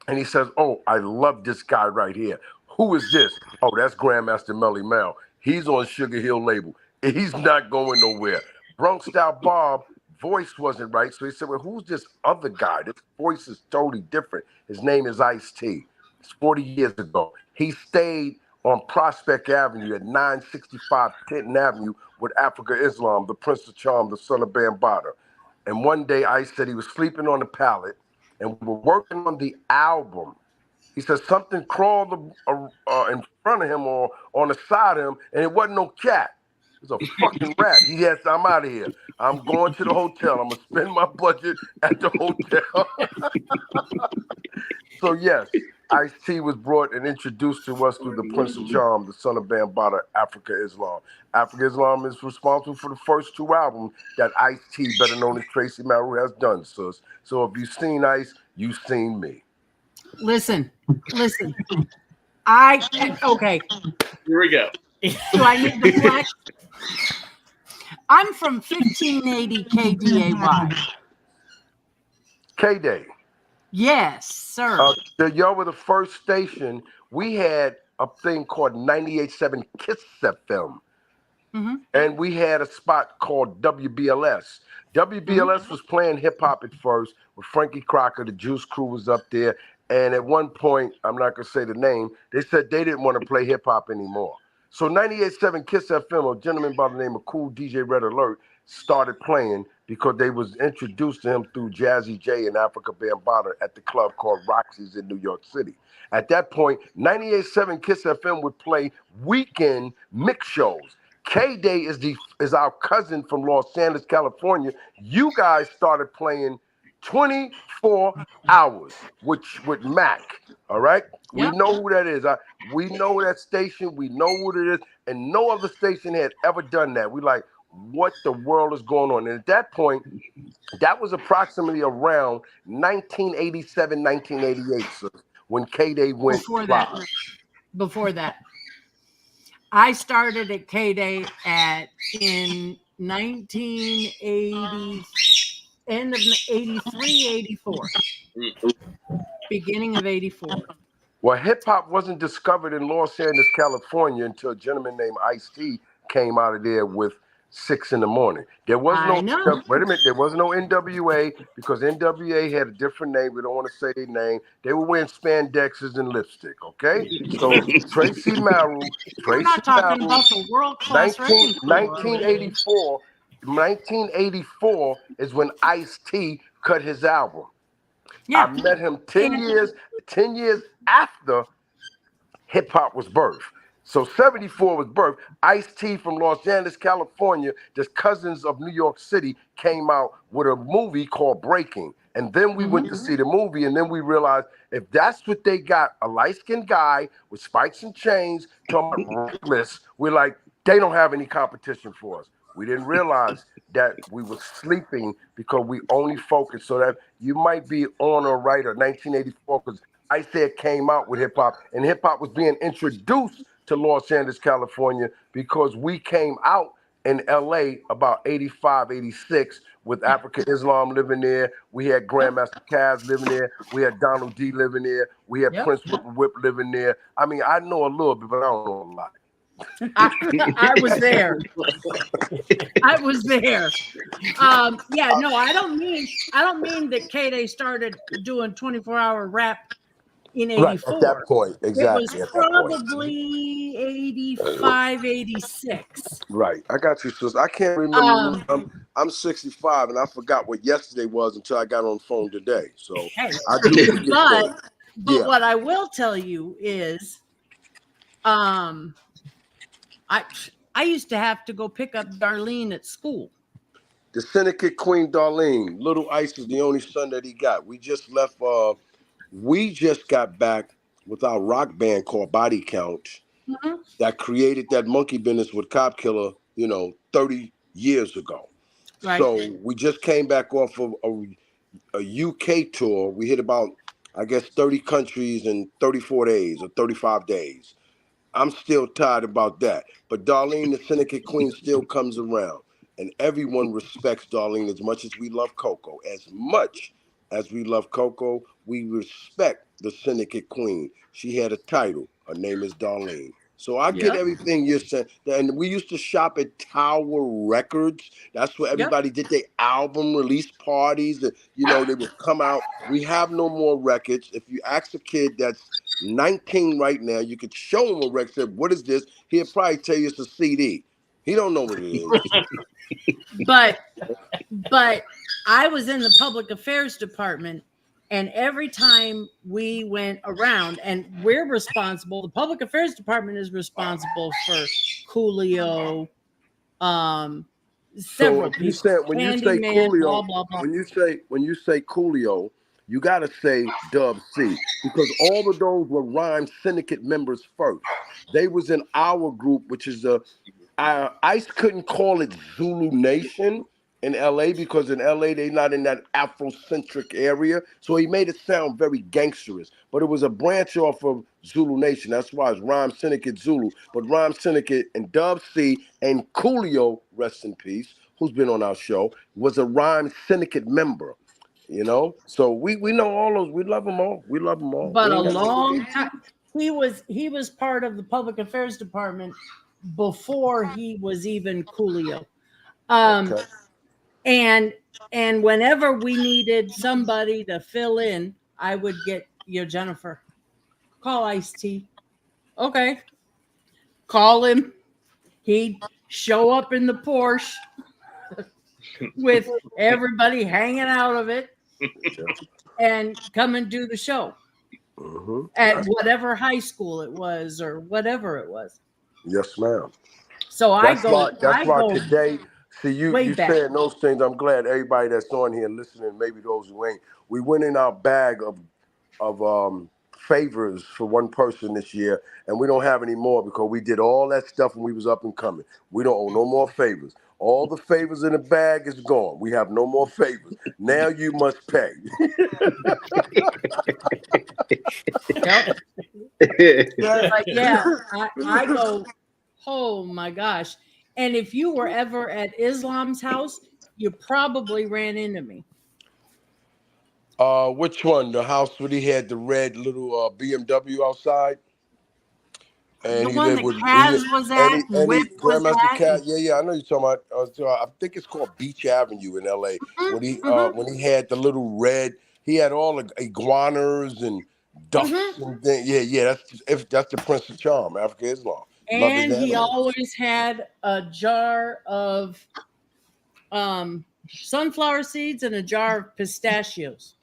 and he says, "Oh, I love this guy right here. Who is this?" "Oh, that's Grandmaster Melly Mel. He's on Sugar Hill label. He's not going nowhere." Bronx Style Bob voice wasn't right, so he said, "Well, who's this other guy? This voice is totally different. His name is Ice-T." It's 40 years ago. He stayed on Prospect Avenue at 965 Tenton Avenue with Africa Islam, the Prince of Charm, the son of Bambaataa. And one day Ice said he was sleeping on the pallet and we were working on the album. He said something crawled in front of him or on the side of him, and it wasn't no cat. It was a fucking rat. He said, "I'm out of here. I'm going to the hotel. I'm going to spend my budget at the hotel." So yes, Ice-T was brought and introduced to us through the Prince of Charm, the son of Bambaataa, Africa Islam. Africa Islam is responsible for the first two albums that Ice-T, better known as Tracy Maru, has done, sis. So if you've seen Ice, you've seen me. Listen. Okay. Here we go. Do I need the flex? I'm from 1580 KDAY. K-Day. Yes, sir. Y'all were the first station. We had a thing called 98.7 Kiss FM. Mm-hmm. And we had a spot called WBLS. WBLS was playing hip hop at first with Frankie Crocker. The Juice Crew was up there. And at one point, I'm not going to say the name, they said they didn't want to play hip hop anymore. So 98.7 Kiss FM, a gentleman by the name of Cool DJ Red Alert, started playing because they was introduced to him through Jazzy J and Africa Bambaataa at the club called Roxy's in New York City. At that point, 98.7 Kiss FM would play weekend mix shows. K-Day is our cousin from Los Angeles, California. You guys started playing 24 hours with Mac. All right? Yep. We know who that is. We know that station. We know what it is. And no other station had ever done that. We like, what the world is going on? And at that point, that was approximately around 1987, 1988, so when K-Day went live. Before that. I started at K-Day in 1980, end of 83, 84. Beginning of 84. Well, hip-hop wasn't discovered in Los Angeles, California until a gentleman named Ice-T came out of there with 6 in the morning. There was no, wait a minute, there was no NWA because NWA had a different name. We don't want to say their name. They were wearing spandexes and lipstick, okay? So Tracy Maru, We're not talking about the world-class 1984 is when Ice-T cut his album. Yeah. I met him 10 years after hip-hop was birthed. So 74 was birthed. Ice-T from Los Angeles, California, the cousins of New York City, came out with a movie called Breaking. And then we went to see the movie, and then we realized if that's what they got, a light-skinned guy with spikes and chains, talking about reckless, we're like, they don't have any competition for us. We didn't realize that we were sleeping because we only focused so that you might be on or right or 1984 because I said came out with hip-hop, and hip-hop was being introduced to Los Angeles, California, because we came out in LA about 85, 86 with Africa Islam living there. We had Grandmaster Caz living there. We had Donald D living there. We had Prince Whip living there. I mean, I know a little bit, but I don't know a lot. I was there. I was there. Yeah, no, I don't mean that K-Day started doing 24-hour rap in 84. Right, at that point, exactly. It was probably 85, 86. Right, I got you, sis. I can't remember. I'm 65, and I forgot what yesterday was until I got on the phone today. So I do forget. But what I will tell you is, I used to have to go pick up Darlene at school. The Syndicate Queen Darlene. Little Ice is the only son that he got. We just left. We just got back with our rock band called Body Count that created that monkey business with Cop Killer, 30 years ago. Right. So we just came back off of a UK tour. We hit about, 30 countries in 34 days or 35 days. I'm still tired about that. But Darlene, the Syndicate Queen, still comes around. And everyone respects Darlene as much as we love Coco. As much as we love Coco, we respect the Syndicate Queen. She had a title. Her name is Darlene. So I get everything you're saying. And we used to shop at Tower Records. That's where everybody did their album release parties. That, they would come out. We have no more records. If you ask a kid that's 19 right now, you could show him a record. Say, what is this? He'll probably tell you it's a CD. He don't know what it is. But I was in the public affairs department, and every time we went around, and we're responsible, the public affairs department is responsible for Coolio, several people. When you say Coolio, blah, blah, blah. When you say Coolio, you gotta say Dub C, because all of those were Rhyme Syndicate members first. They was in our group, which is Ice couldn't call it Zulu Nation. in LA because in LA they not in that Afrocentric area. So he made it sound very gangsterous. But it was a branch off of Zulu Nation. That's why it's Rhyme Syndicate Zulu. But Rhyme Syndicate and Dub C and Coolio, rest in peace, who's been on our show, was a Rhyme Syndicate member. You know? So we know all those. We love them all. We love them all. But We a ain't got no- long time he was part of the public affairs department before he was even Coolio. Okay. And whenever we needed somebody to fill in, I would get Jennifer. Call Ice-T. Okay. Call him. He'd show up in the Porsche with everybody hanging out of it and come and do the show at whatever high school it was or whatever it was. Yes, ma'am. So That's why go today, see way you back. saying those things. I'm glad everybody that's on here listening, maybe those who ain't. We went in our bag of favors for one person this year, and we don't have any more because we did all that stuff when we was up and coming. We don't owe no more favors. All the favors in the bag is gone. We have no more favors. Now you must pay. Yep. But yeah, I go, oh my gosh. And if you were ever at Islam's house, you probably ran into me. Which one? The house where he had the red little BMW outside? And The he one lived that with Kaz was at and Whip was Grandmaster at. Cat. Yeah, I know you're talking about. So I think it's called Beach Avenue in LA. When he had the little red, he had all the iguanas and ducks and things. Yeah, that's the Prince of Charm, Africa Islam. Love his And he animals. always had a jar of sunflower seeds and a jar of pistachios.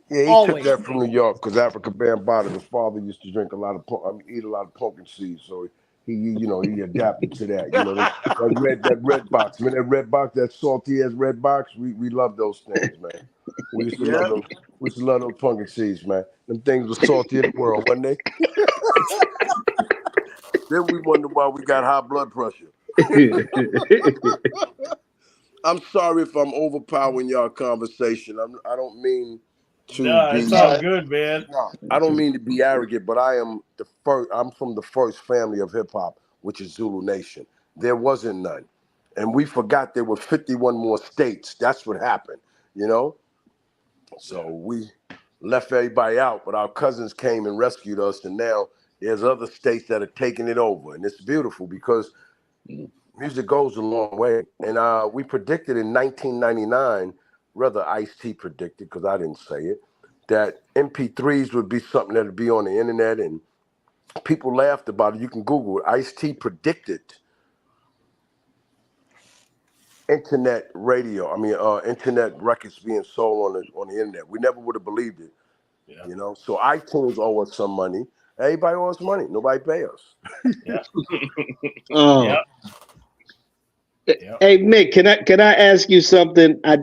Yeah, he Always. took that from New York because Africa Bambaataa, his father used to drink a lot of eat a lot of pumpkin seeds, so he adapted to that. You know, that red box, man, that red box, that salty ass red box. We love those things, man. We used to love them. We used to love those pumpkin seeds, man. Them things were salty in the world, weren't they? Then we wonder why we got high blood pressure. I'm sorry if I'm overpowering y'all conversation. I don't mean to be. It's all good, man. No, I don't mean to be arrogant, but I am the first. I'm from the first family of hip hop, which is Zulu Nation. There wasn't none, and we forgot there were 51 more states. That's what happened, you know. So we left everybody out, but our cousins came and rescued us, and now there's other states that are taking it over, and it's beautiful because music goes a long way. And we predicted in 1999, rather Ice-T predicted, because I didn't say it, that MP3s would be something that would be on the internet, and people laughed about it. You can Google it. Ice-T predicted internet records being sold on the internet. We never would have believed it, you know. So iTunes owe us some money. Everybody owes us money. Nobody pay us. Yeah. Yep. Hey Mick, can I ask you something? I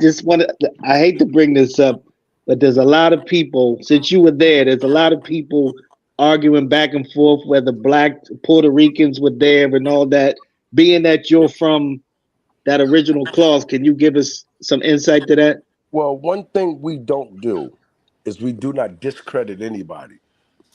hate to bring this up, but there's a lot of people, since you were there's a lot of people arguing back and forth whether black Puerto Ricans were there and all that. Being that you're from that original clause, can you give us some insight to that? Well, one thing we don't do is we do not discredit anybody,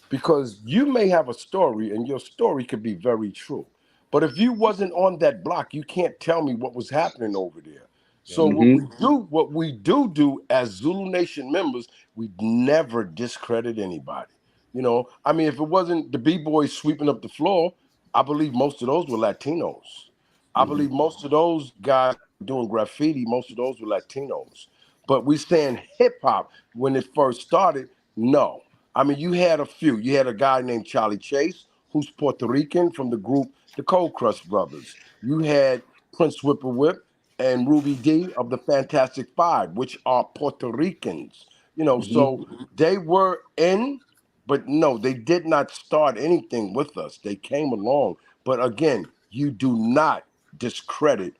because you may have a story and your story could be very true. But if you wasn't on that block, you can't tell me what was happening over there. So what we do as Zulu Nation members, we never discredit anybody. You know, I mean, if it wasn't the B-boys sweeping up the floor, I believe most of those were Latinos. I believe most of those guys doing graffiti, most of those were Latinos. But we saying hip hop when it first started, no. I mean, you had a few. You had a guy named Charlie Chase, who's Puerto Rican from the group the Cold Crush Brothers. You had Prince Whippoorwhip and Ruby D of the Fantastic Five, which are Puerto Ricans. You know, so they were in, but no, they did not start anything with us. They came along. But again, you do not discredit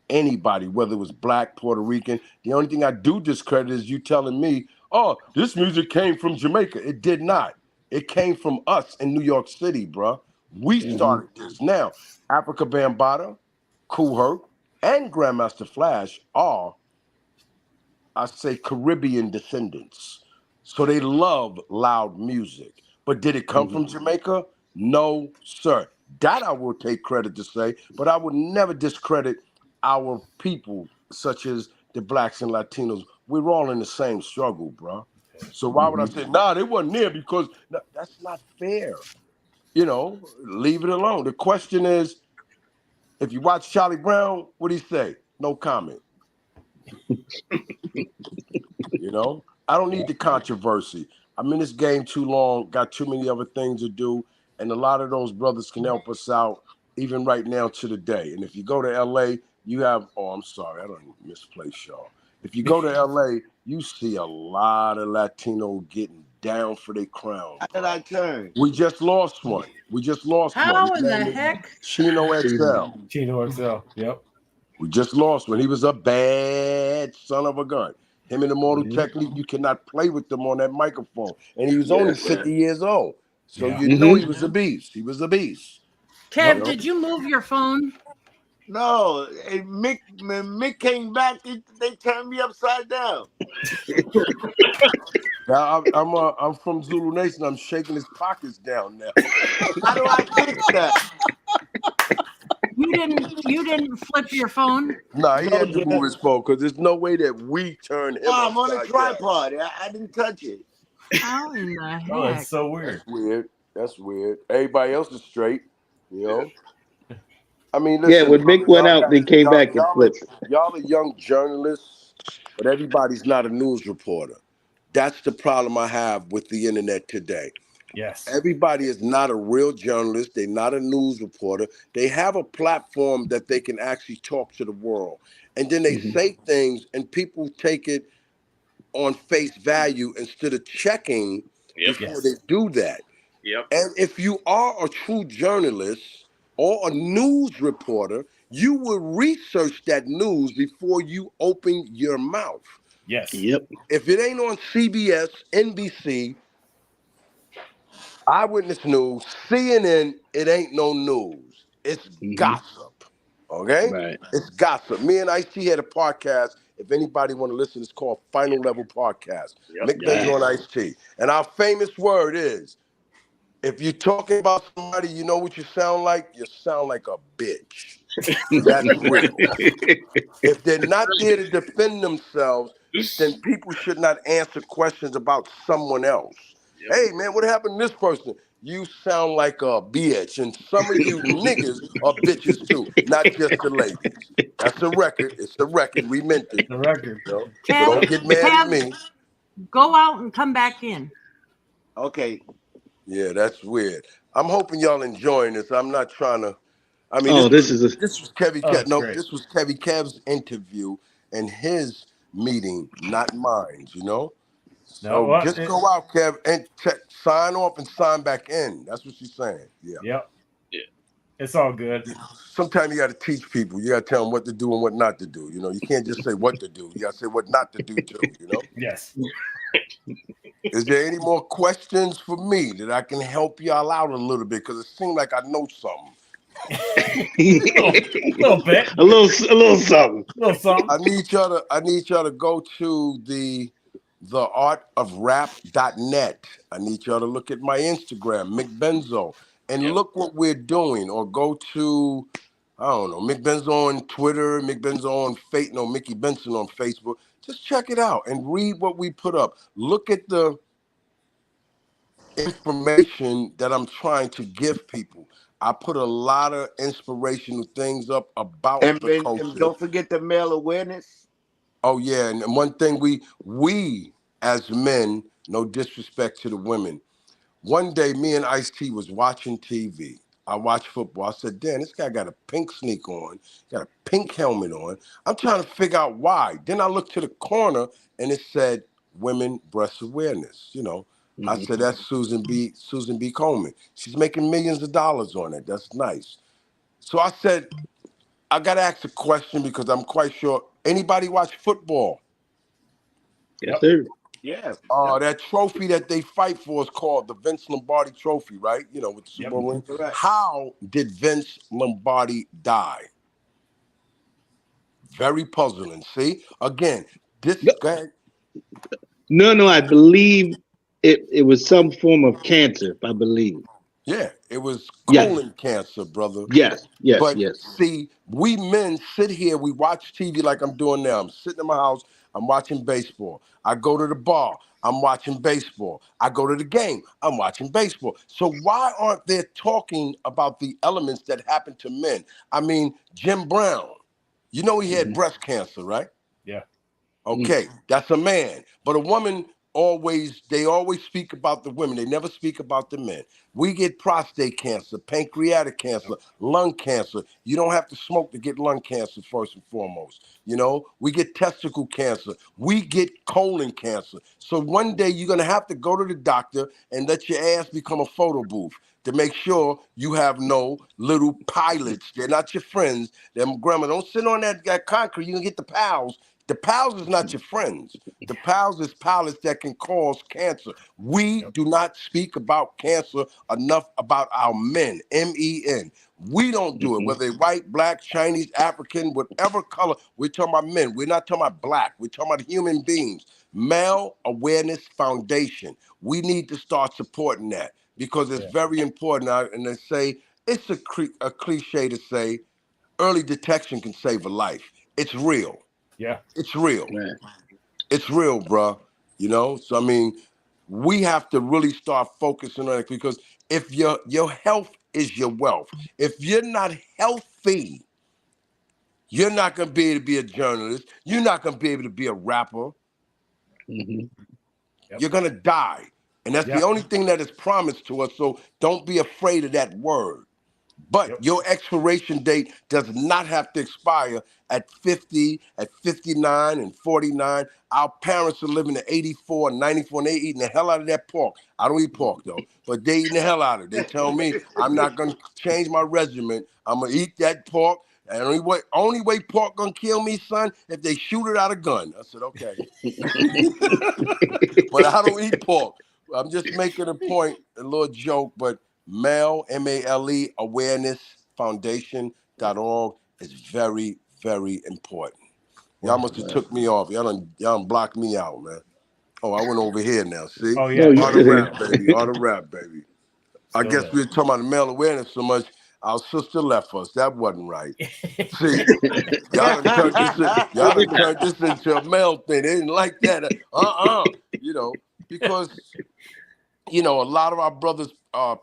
anybody, whether it was black, Puerto Rican. The only thing I do discredit is you telling me, oh, this music came from Jamaica. It did not. It came from us in New York City, bruh. We started this. Now, Africa Bambaataa, Kool Herc, and Grandmaster Flash are, I say, Caribbean descendants. So they love loud music. But did it come from Jamaica? No, sir. That I will take credit to say, but I would never discredit our people, such as the blacks and Latinos. We're all in the same struggle, bro. So why would I say, nah, they wasn't there because that's not fair. You know, leave it alone. The question is, if you watch Charlie Brown, what do he say? No comment. You know, I don't need the controversy. I'm in this game too long, got too many other things to do, and a lot of those brothers can help us out even right now to the day. And if you go to LA, you have, oh, I'm sorry, I don't misplace y'all. If you go to LA, you see a lot of Latino getting down for their crown. How did I turn? We just lost one. We just lost one. How His in the name is heck? Chino XL. Chino XL. Yep. We just lost one. He was a bad son of a gun. Him and Immortal Technique, you cannot play with them on that microphone. And he was only 50 years old. So Yeah. you know he was a beast. He was a beast. Kev, Yep. did you move your phone? No, and when Mick came back, they turned me upside down. Now I'm from Zulu Nation. I'm shaking his pockets down now. How do I fix that? You didn't flip your phone? Nah, he had to move his phone because there's no way that we turned him Oh, I'm on a upside down. tripod. I didn't touch it. How in the heck? Oh, that's so weird. That's weird. That's weird. Everybody else is straight, you know. I mean, listen, Yeah, when Mick brothers, went out, they came back and flipped. Y'all are young journalists, but everybody's not a news reporter. That's the problem I have with the internet today. Yes. Everybody is not a real journalist. They're not a news reporter. They have a platform that they can actually talk to the world. And then they say things and people take it on face value instead of checking before they do that. Yep. And if you are a true journalist or a news reporter, you will research that news before you open your mouth. Yes. Yep. If it ain't on CBS, NBC, Eyewitness News, CNN, it ain't no news. It's gossip. Okay? Right. It's gossip. Me and Ice-T had a podcast. If anybody want to listen, it's called Final Level Podcast. Mick Benzo and Ice-T. And our famous word is, if you're talking about somebody, you know what you sound like? You sound like a bitch. That's real. If they're not there to defend themselves, then people should not answer questions about someone else. Hey, man, what happened to this person? You sound like a bitch. And some of you niggas are bitches too, not just the ladies. That's a record. It's a record. We meant it. The record. You know? So Kev, don't get mad at me. Go out and come back in. Okay. Yeah, that's weird. I'm hoping y'all enjoying this. I'm not trying to. I mean, this was Kevy Kev. It's No, great. this was Kevy Kev's interview and his meeting, not mine. You know. So just go out, Kev, and sign off and sign back in. That's what she's saying. Yeah. Yep. Yeah. It's all good. Sometimes you got to teach people. You got to tell them what to do and what not to do. You know, you can't just say what to do. You got to say what not to do too. You know. Yes. Is there any more questions for me that I can help y'all out a little bit? Because it seems like I know something. a little bit. A little something. A little something. I need y'all to go to the theartofrap.net. I need y'all to look at my Instagram, Mick Benzo, and look what we're doing. Or go to, I don't know, Mick Benzo on Twitter, Mick Benzo on Mickey Benson on Facebook. Just check it out and read what we put up. Look at the information that I'm trying to give people. I put a lot of inspirational things up about the culture. And don't forget the male awareness. Oh yeah, and one thing we as men, no disrespect to the women. One day, me and Ice-T was watching TV. I watched football. I said, "Damn, this guy got a pink sneak on, got a pink helmet on. I'm trying to figure out why." Then I looked to the corner and it said, "Women breast awareness." You know, I said, "That's Susan B. Coleman. She's making millions of dollars on it. That's nice." So I said, I got to ask a question because I'm quite sure. Anybody watch football? Yes, sir. Yeah. That trophy that they fight for is called the Vince Lombardi Trophy, right? You know, with the Super Bowl. Yep. How did Vince Lombardi die? Very puzzling. See, again, this No, go ahead. no, I believe it was some form of cancer. I believe. Yeah, it was Yes, colon cancer, brother. But yes. see, we men sit here, we watch TV like I'm doing now. I'm sitting in my house, I'm watching baseball. I go to the bar, I'm watching baseball. I go to the game, I'm watching baseball. So why aren't they talking about the elements that happen to men? I mean, Jim Brown, you know he had Mhm. breast cancer, right? Yeah. Mm. Okay, that's a man. But a woman they always speak about the women. They never speak about the men. We get prostate cancer, pancreatic cancer, lung cancer. You don't have to smoke to get lung cancer first and foremost. You know, we get testicle cancer. We get colon cancer. So one day you're gonna have to go to the doctor and let your ass become a photo booth to make sure you have no little pilots. They're not your friends. Them grandma, don't sit on that concrete. You can get the pals. The pals is not your friends. The pals is pilots that can cause cancer. We Yep. do not speak about cancer enough about our men, MEN. We don't do it, Mhm. whether they're white, black, Chinese, African, whatever color. We're talking about men. We're not talking about black. We're talking about human beings. Male Awareness Foundation. We need to start supporting that because it's Yeah. very important. And they say it's a cliche to say early detection can save a life. It's real. Yeah. It's real. Right. It's real, bro. You know, so I mean, we have to really start focusing on it because if your health is your wealth, if you're not healthy, you're not gonna be able to be a journalist. You're not gonna be able to be a rapper. Mhm. Yep. You're gonna die, and that's the Yeah. only thing that is promised to us. So don't be afraid of that word. But Yep. your expiration date does not have to expire at 50, at 59, and 49. Our parents are living at 84 and 94, and they eating the hell out of that pork. I don't eat pork, though, but they eating the hell out of it. They tell me I'm not going to change my regimen. I'm going to eat that pork. And only way pork going to kill me, son, if they shoot it out of gun. I said, okay. But I don't eat pork. I'm just making a point, a little joke, but Male, MALE, Awareness Foundation.org is very, very important. Y'all must have Right. took me off. Y'all done blocked me out, man. Oh, I went over here now. See? Oh No, yeah. you No, Auto you're still good. rap, baby. Auto rap, baby. I Still guess there. we were talking about male awareness so much, our sister left us. That wasn't right. See, y'all done turned this into a male thing. They didn't like that. You know, because a lot of our brothers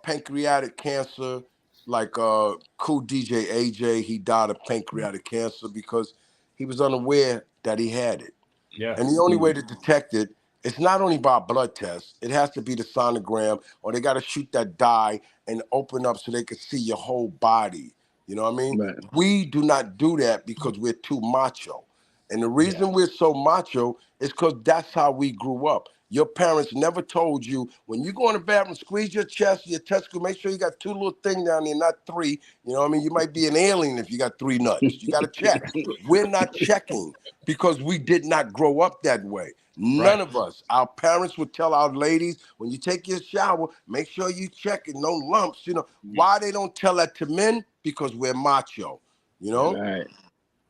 pancreatic cancer, like cool DJ AJ, he died of pancreatic cancer because he was unaware that he had it. Yeah. And the only way Mhm. to detect it, it's not only by a blood test. It has to be the sonogram, or they got to shoot that dye and open up so they can see your whole body. You know what I mean? Right. We do not do that because we're too macho. And the Yeah. reason we're so macho is because that's how we grew up. Your parents never told you when you go in the bathroom, squeeze your chest, your testicle, make sure you got two little things down there, not three. You know what I mean? You might be an alien if you got three nuts. You got to check. We're not checking because we did not grow up that way. None Right. of us. Our parents would tell our ladies, when you take your shower, make sure you check it, no lumps. Why they don't tell that to men? Because we're macho, you know? Right.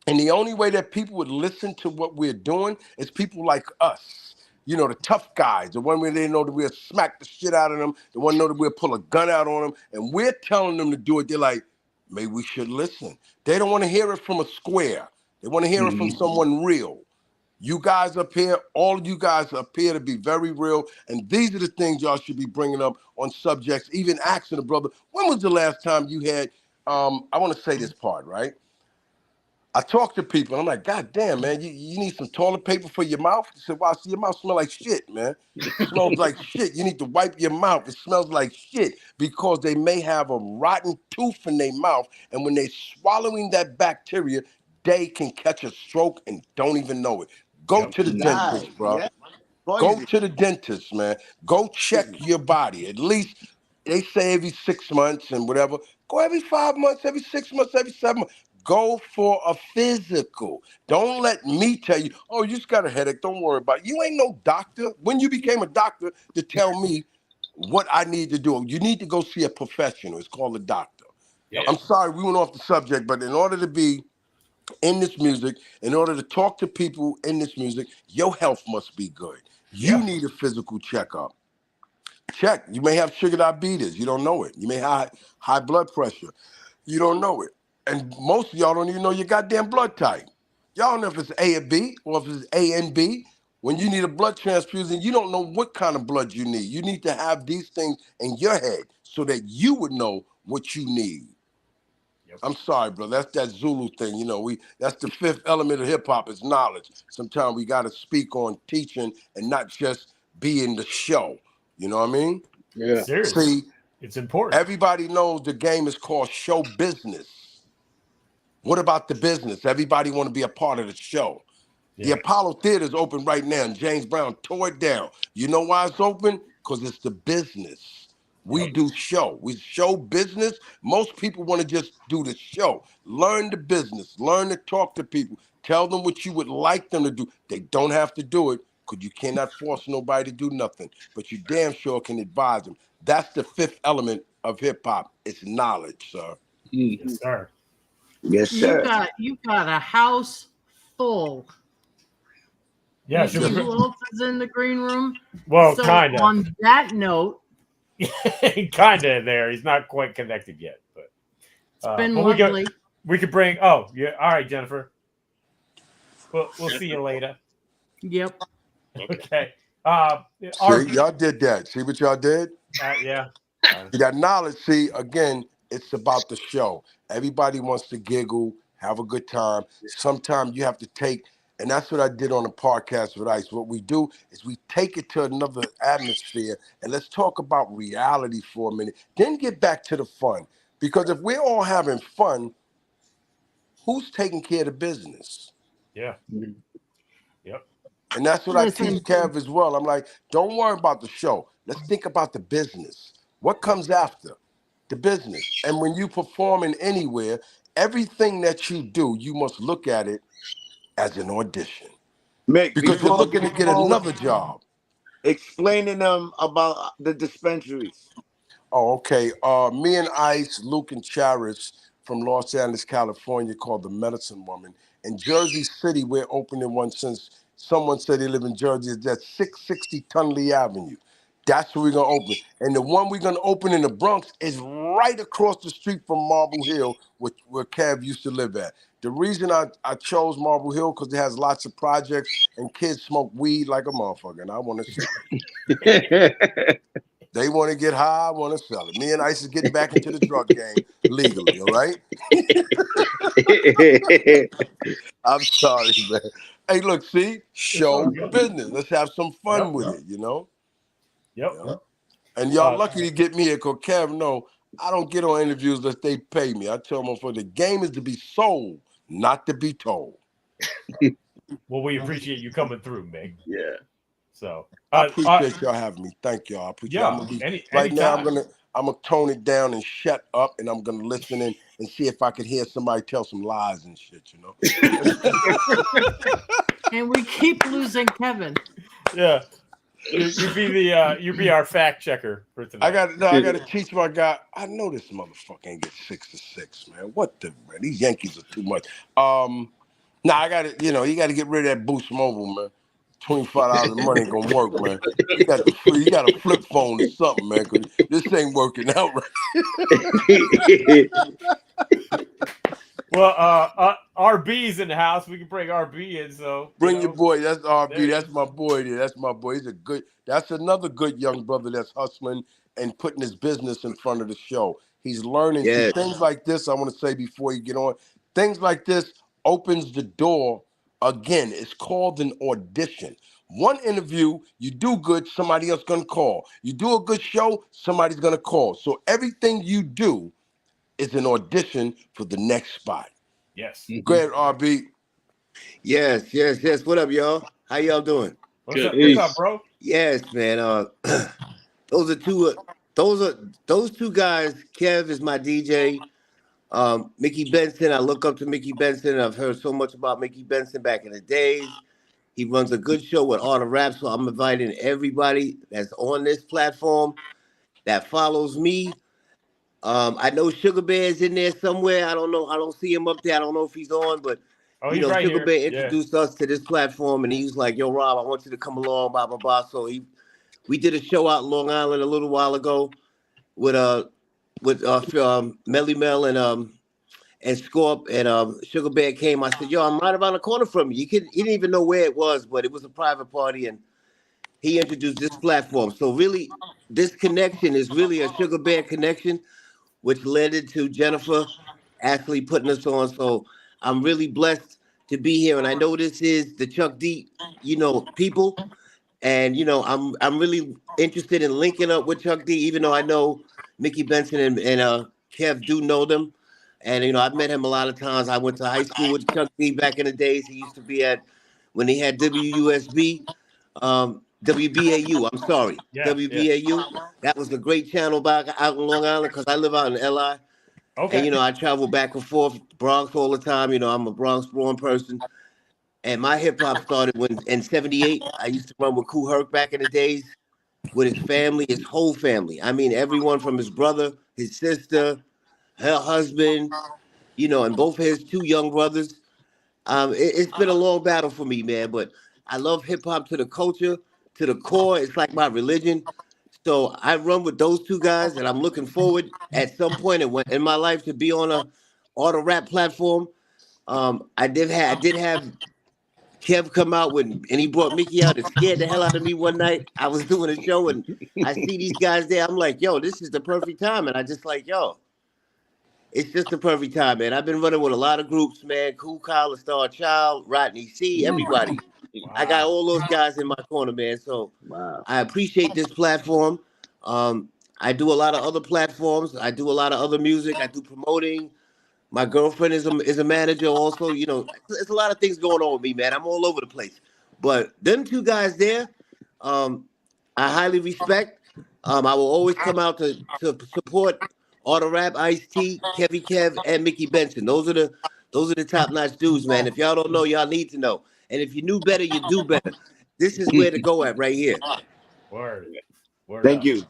And the only way that people would listen to what we're doing is people like us. The tough guys, the one where they know that we'll smack the shit out of them, the one know that we'll pull a gun out on them, and we're telling them to do it. They're like, maybe we should listen. They don't want to hear it from a square. They want to hear it from Mhm. someone real. You guys up here, all of you guys appear to be very real, and these are the things y'all should be bringing up on subjects, even asking the brother, when was the last time you had, I want to say this part, right? I talk to people, and I'm like, God damn, man, you need some toilet paper for your mouth? He said, wow, see, your mouth smells like shit, man. It smells like shit. You need to wipe your mouth. It smells like shit because they may have a rotten tooth in their mouth, and when they're swallowing that bacteria, they can catch a stroke and don't even know it. Go Yep. to the Die. dentist, bro. Yeah. Go Poison. to the dentist, man. Go check your body. At least they say every 6 months and whatever. Go every 5 months, every 6 months, every 7 months. Go for a physical. Don't let me tell you, oh, you just got a headache. Don't worry about it. You ain't no doctor. When you became a doctor to tell me what I need to do, you need to go see a professional. It's called a doctor. Yep. I'm sorry we went off the subject, but in order to be in this music, in order to talk to people in this music, your health must be good. You need a physical checkup. Check. You may have sugar diabetes. You don't know it. You may have high blood pressure. You don't know it. And most of y'all don't even know your goddamn blood type. Y'all don't know if it's A or B or if it's A and B. When you need a blood transfusion, you don't know what kind of blood you need. You need to have these things in your head so that you would know what you need. I'm sorry, bro. That's that Zulu thing. You know, that's the fifth element of hip hop is knowledge. Sometimes we gotta speak on teaching and not just be in the show. You know what I mean? Yeah. Seriously. See, it's important. Everybody knows the game is called show business. What about the business? Everybody want to be a part of the show. The Apollo Theater is open right now, and James Brown tore it down. You know why it's open? Because it's the business. We do show. We show business. Most people want to just do the show. Learn the business. Learn to talk to people. Tell them what you would like them to do. They don't have to do it because you cannot force nobody to do nothing. But you damn sure can advise them. That's the fifth element of hip hop. It's knowledge, sir. Yes, sir. Yes, sir. You got a house full. Yeah, you see who else is in the green room? Well, so kind of. On that note, kind of there. He's not quite connected yet, but it's been but lovely. We could bring. Oh, yeah. All right, Jennifer. We'll see you later. Yep. Okay. See, y'all did that. See what y'all did? Yeah. You got knowledge. See, again, it's about the show. Everybody wants to giggle, have a good time. Sometimes you have to take, and that's what I did on the podcast with Ice. What we do is we take it to another atmosphere, and let's talk about reality for a minute. Then get back to the fun. Because if we're all having fun, who's taking care of the business? Yeah. Yep. And that's what I teach Kev as well. I'm like, don't worry about the show. Let's think about the business. What comes after? The business. And when you performing anywhere, everything that you do, you must look at it as an audition. Mick, because you're looking to get another job. Explaining them about the dispensaries. Oh, okay. Me and Ice, Luke and Charis from Los Angeles, California, called the Medicine Woman. In Jersey City, we're opening one since someone said they live in Jersey. It's at 660 Tunley Avenue. That's where we're going to open. And the one we're going to open in the Bronx is right across the street from Marble Hill, where Kev used to live at. The reason I chose Marble Hill because it has lots of projects and kids smoke weed like a motherfucker, and I want to sell it. They want to get high, I want to sell it. Me and Ice is getting back into the drug game legally, all right? I'm sorry, man. Hey, look, see? Show business. Let's have some fun with it, you know? Yep. And y'all lucky to get me here because Kev, no, I don't get on interviews unless they pay me. I tell them for the game is to be sold, not to be told. Well, we appreciate you coming through, Mick. Yeah. So I appreciate y'all having me. Thank y'all. I appreciate now I'm gonna tone it down and shut up, and I'm gonna listen in and see if I could hear somebody tell some lies and shit, you know. And we keep losing Kevin. Yeah. You be our fact checker for tonight. I gotta teach my guy. I know this motherfucker ain't get 6 to 6, man. Man? These Yankees are too much. I gotta, you gotta get rid of that Boost Mobile, man. $25 of money ain't gonna work, man. You got a flip phone or something, man, because this ain't working out right. Well, RB's in the house. We can bring RB in. So bring your boy. That's RB. That's my boy there. That's my boy. That's another good young brother that's hustling and putting his business in front of the show. He's learning things like this. I want to say before you get on, things like this opens the door. Again, it's called an audition. One interview, you do good, somebody else gonna call. You do a good show, somebody's gonna call. So everything you do is an audition for the next spot. Yes. Go ahead, RB. Yes. What up, y'all? How y'all doing? What's up, bro? Yes, man. Those two guys. Kev is my DJ. Mickey Benson, I look up to Mickey Benson. I've heard so much about Mickey Benson back in the days. He runs a good show with Art of Rap, so I'm inviting everybody that's on this platform that follows me. I know Sugar Bear's in there somewhere. I don't know. I don't see him up there. I don't know if he's on, but Oh, you he's know, right Sugar here. Bear Yeah. introduced us to this platform, and he was like, "Yo, Rob, I want you to come along, blah blah blah." So we did a show out in Long Island a little while ago with Melly Mel and Scorp and Sugar Bear came. I said, "Yo, I'm right around the corner from you." He didn't even know where it was, but it was a private party, and he introduced this platform. So really, this connection is really a Sugar Bear connection, which led into Jennifer actually putting us on. So I'm really blessed to be here, and I know this is the Chuck D, people, and I'm really interested in linking up with Chuck D, even though I know Mickey Benson and Kev do know them, and I've met him a lot of times. I went to high school with Chuck D back in the days. He used to be at when he had WUSB. WBAU, I'm sorry. Yeah, WBAU. That was a great channel back out in Long Island because I live out in LI. Okay. And, I travel back and forth Bronx all the time. I'm a Bronx born person. And my hip hop started in 78. I used to run with Kool Herc back in the days with his family, his whole family. I mean, everyone from his brother, his sister, her husband, and both of his two young brothers. It's been a long battle for me, man, but I love hip hop to the culture, to the core. It's like my religion. So I run with those two guys, and I'm looking forward at some point in my life to be on a auto rap platform. I did have Kev come out and he brought Mickey out and scared the hell out of me one night. I was doing a show and I see these guys there. I'm like, yo, this is the perfect time. And I just like, yo, it's just the perfect time, man. I've been running with a lot of groups, man. Cool Collar, Star Child, Rodney C, everybody. Wow. I got all those guys in my corner, man. So I appreciate this platform. I do a lot of other platforms. I do a lot of other music. I do promoting. My girlfriend is a manager also. It's a lot of things going on with me, man. I'm all over the place. But them two guys there, I highly respect. I will always come out to support Auto Rap, Ice-T, Kevy Kev, and Mickey Benson. Those are the top-notch dudes, man. If y'all don't know, y'all need to know. And if you knew better, you do better. This is where to go at right here. Word. Thank up. you.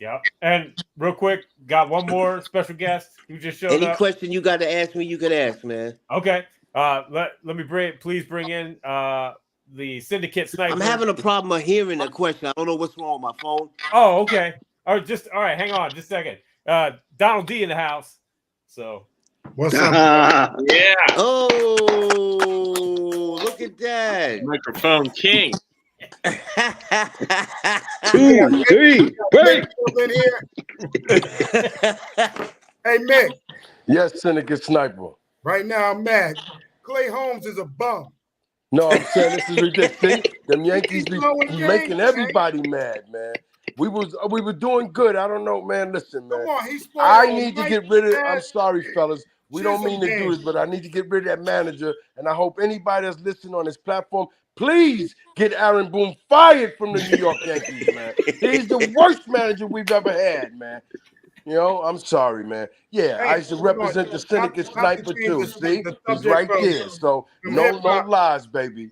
Yep. And real quick, got one more special guest who just showed Any up. question you got to ask me, you can ask, man. Okay. Let me please bring in the Syndicate Sniper. I'm having a problem of hearing a question. I don't know what's wrong with my phone. Oh, okay. All right. Hang on, just a second. Donald D in the house. So what's up? Yeah. Oh, look at that. Microphone king. 2, 3, break. In here. Hey, Mick, Yes, Syndicate Sniper. right now I'm mad. Clay Holmes is a bum. No, I'm saying this is ridiculous. See, them Yankees be Blowing making games, everybody mad, man. We were doing good. I don't know, man. Listen, man. Come on, he's spoiled. I need to get rid of. Man. I'm sorry, fellas. We don't mean to do this, but I need to get rid of that manager. And I hope anybody that's listening on this platform, please get Aaron Boone fired from the New York Yankees, man. He's the worst manager we've ever had, man. I'm sorry, man. Yeah, Hey, I used to represent the Syndicate Sniper too. See, he's right there. So no lies, baby.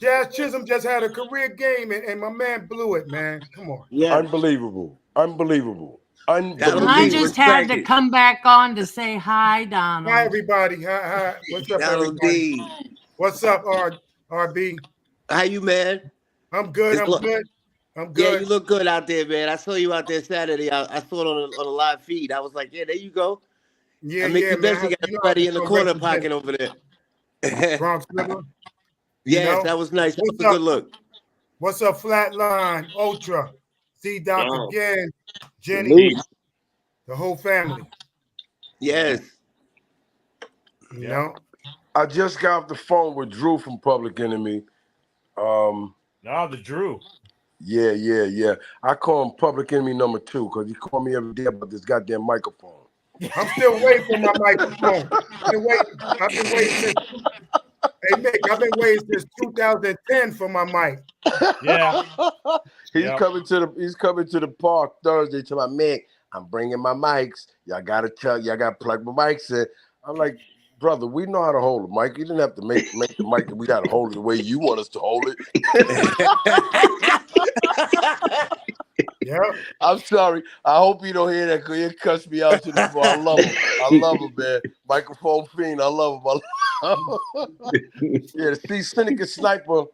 Jazz Chisholm just had a career game, and my man blew it, man. Come on. Yeah. Unbelievable. I just had to come back on to say hi, Donald. Hi, everybody. Hi. What's up, Donald everybody? D. What's up, RB? How you, man? I'm good. I'm good. Yeah, you look good out there, man. I saw you out there Saturday. I saw it on a live feed. I was like, yeah, there you go. Yeah, Mickey Benson got somebody in the corner pocket over there. Bronx River. Yes, that was nice. That was a good look. What's up, Flatline, Ultra, C-Doc again, Jenny, the whole family. Yes. I just got off the phone with Drew from Public Enemy. the Drew. Yeah. I call him Public Enemy number 2 because he called me every day about this goddamn microphone. I'm still waiting for my microphone. I've been waiting since. Hey Mick, I've been waiting since 2010 for my mic. Yeah. He's coming to the park Thursday to my Mick. I'm bringing my mics. Y'all gotta plug my mics in. I'm like, brother, we know how to hold a mic. You didn't have to make the mic. We gotta hold it the way you want us to hold it. Yeah. I'm sorry. I hope you don't hear that because he'll cuss me out to the floor. I love him, man. Microphone fiend. I love him. Yeah, see, Cynic and Sniper,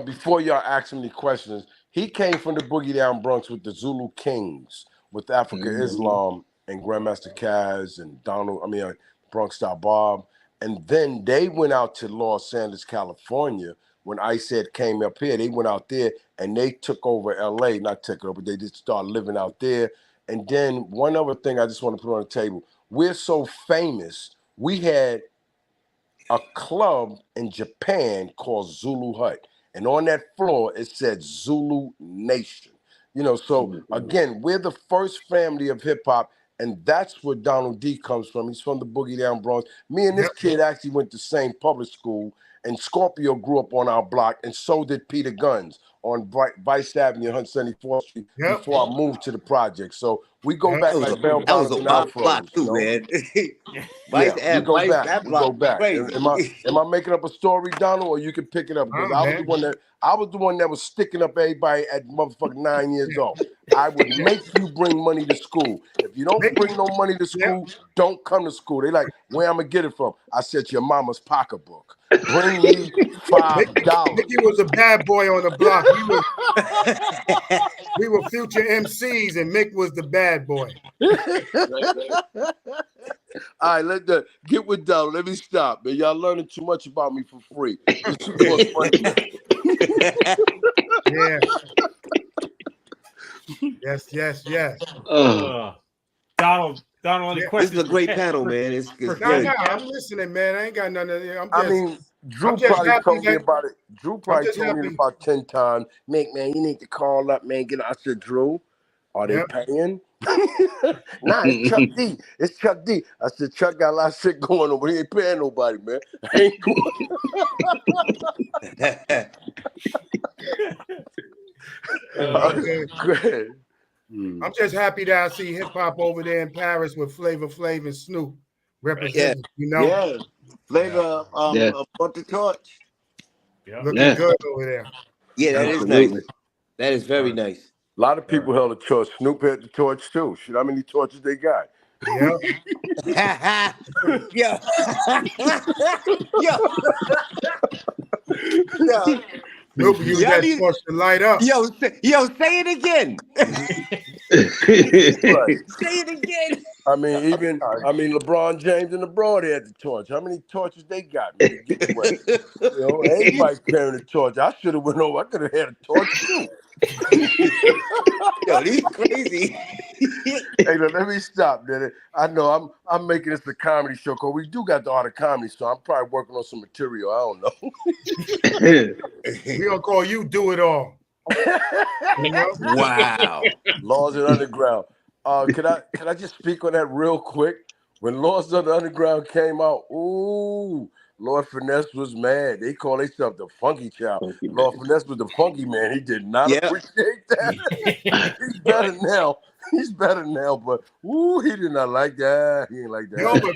before y'all ask him any questions, he came from the Boogie Down Bronx with the Zulu Kings, with Africa Islam and Grandmaster Caz and Bronx Style Bob. And then they went out to Los Angeles, California. When Ice Head came up here, they went out there and they took over LA, not took over, they just started living out there. And then one other thing I just want to put on the table, we're so famous, we had a club in Japan called Zulu Hut. And on that floor, it said Zulu Nation. You know, so again, we're the first family of hip hop, and that's where Donald D comes from. He's from the Boogie Down Bronx. Me and this kid actually went to the same public school, and Scorpio grew up on our block, and so did Peter Guns on Vice Avenue, 174th Street, before I moved to the project. So we go back like bell bottoms and afros, you know? Man. Yeah, we go back. That We go block back. crazy. Am I making up a story, Donald, or you can pick it up? Because I was the one that was sticking up everybody at motherfucking 9 years old. I would make you bring money to school. If you don't bring no money to school, don't come to school. They like, where I'm gonna get it from? I said your mama's pocketbook. Bring me $5. Mickey was a bad boy on the block. We were future MCs, and Mick was the bad boy. All right, let's get with Donald. Let me stop, man. Y'all learning too much about me for free. Yeah. Yes. Donald, any questions? This is a great panel, man. It's good. I'm listening, man. I ain't got nothing. Drew probably told me about it. Drew probably told me about 10 times. Mick, man, you need to call up, man. I said, Drew, are they paying? Nah, it's Chuck D. It's Chuck D. I said, Chuck got a lot of shit going on, but he ain't paying nobody, man. I ain't going. I'm just happy that I see hip hop over there in Paris with Flavor Flav and Snoop representing. You know, Flavor brought the torch. Looking good over there. Yeah, that is nice. That is very nice. A lot of people held the torch. Snoop had the torch too. Shit, how many torches they got? Yeah. Yo. Snoop used that torch to light up. Yo, say it again. Say it again. I mean, LeBron James and the Broad had the torch. How many torches they got? Man, everybody carrying a torch. I should have went over. I could have had a torch too. Yo, these crazy. Hey, look, let me stop, man. I know I'm making this a comedy show because we do got the art of comedy, so I'm probably working on some material. I don't know. We gonna call you Do It All. Wow. Laws of the Underground. Can I just speak on that real quick? When Laws of the Underground came out, ooh, Lord Finesse was mad. They call themselves the Funky Child. Lord Finesse was the Funky Man. He did not appreciate that. He's better now, but he did not like that. He ain't like that. No, but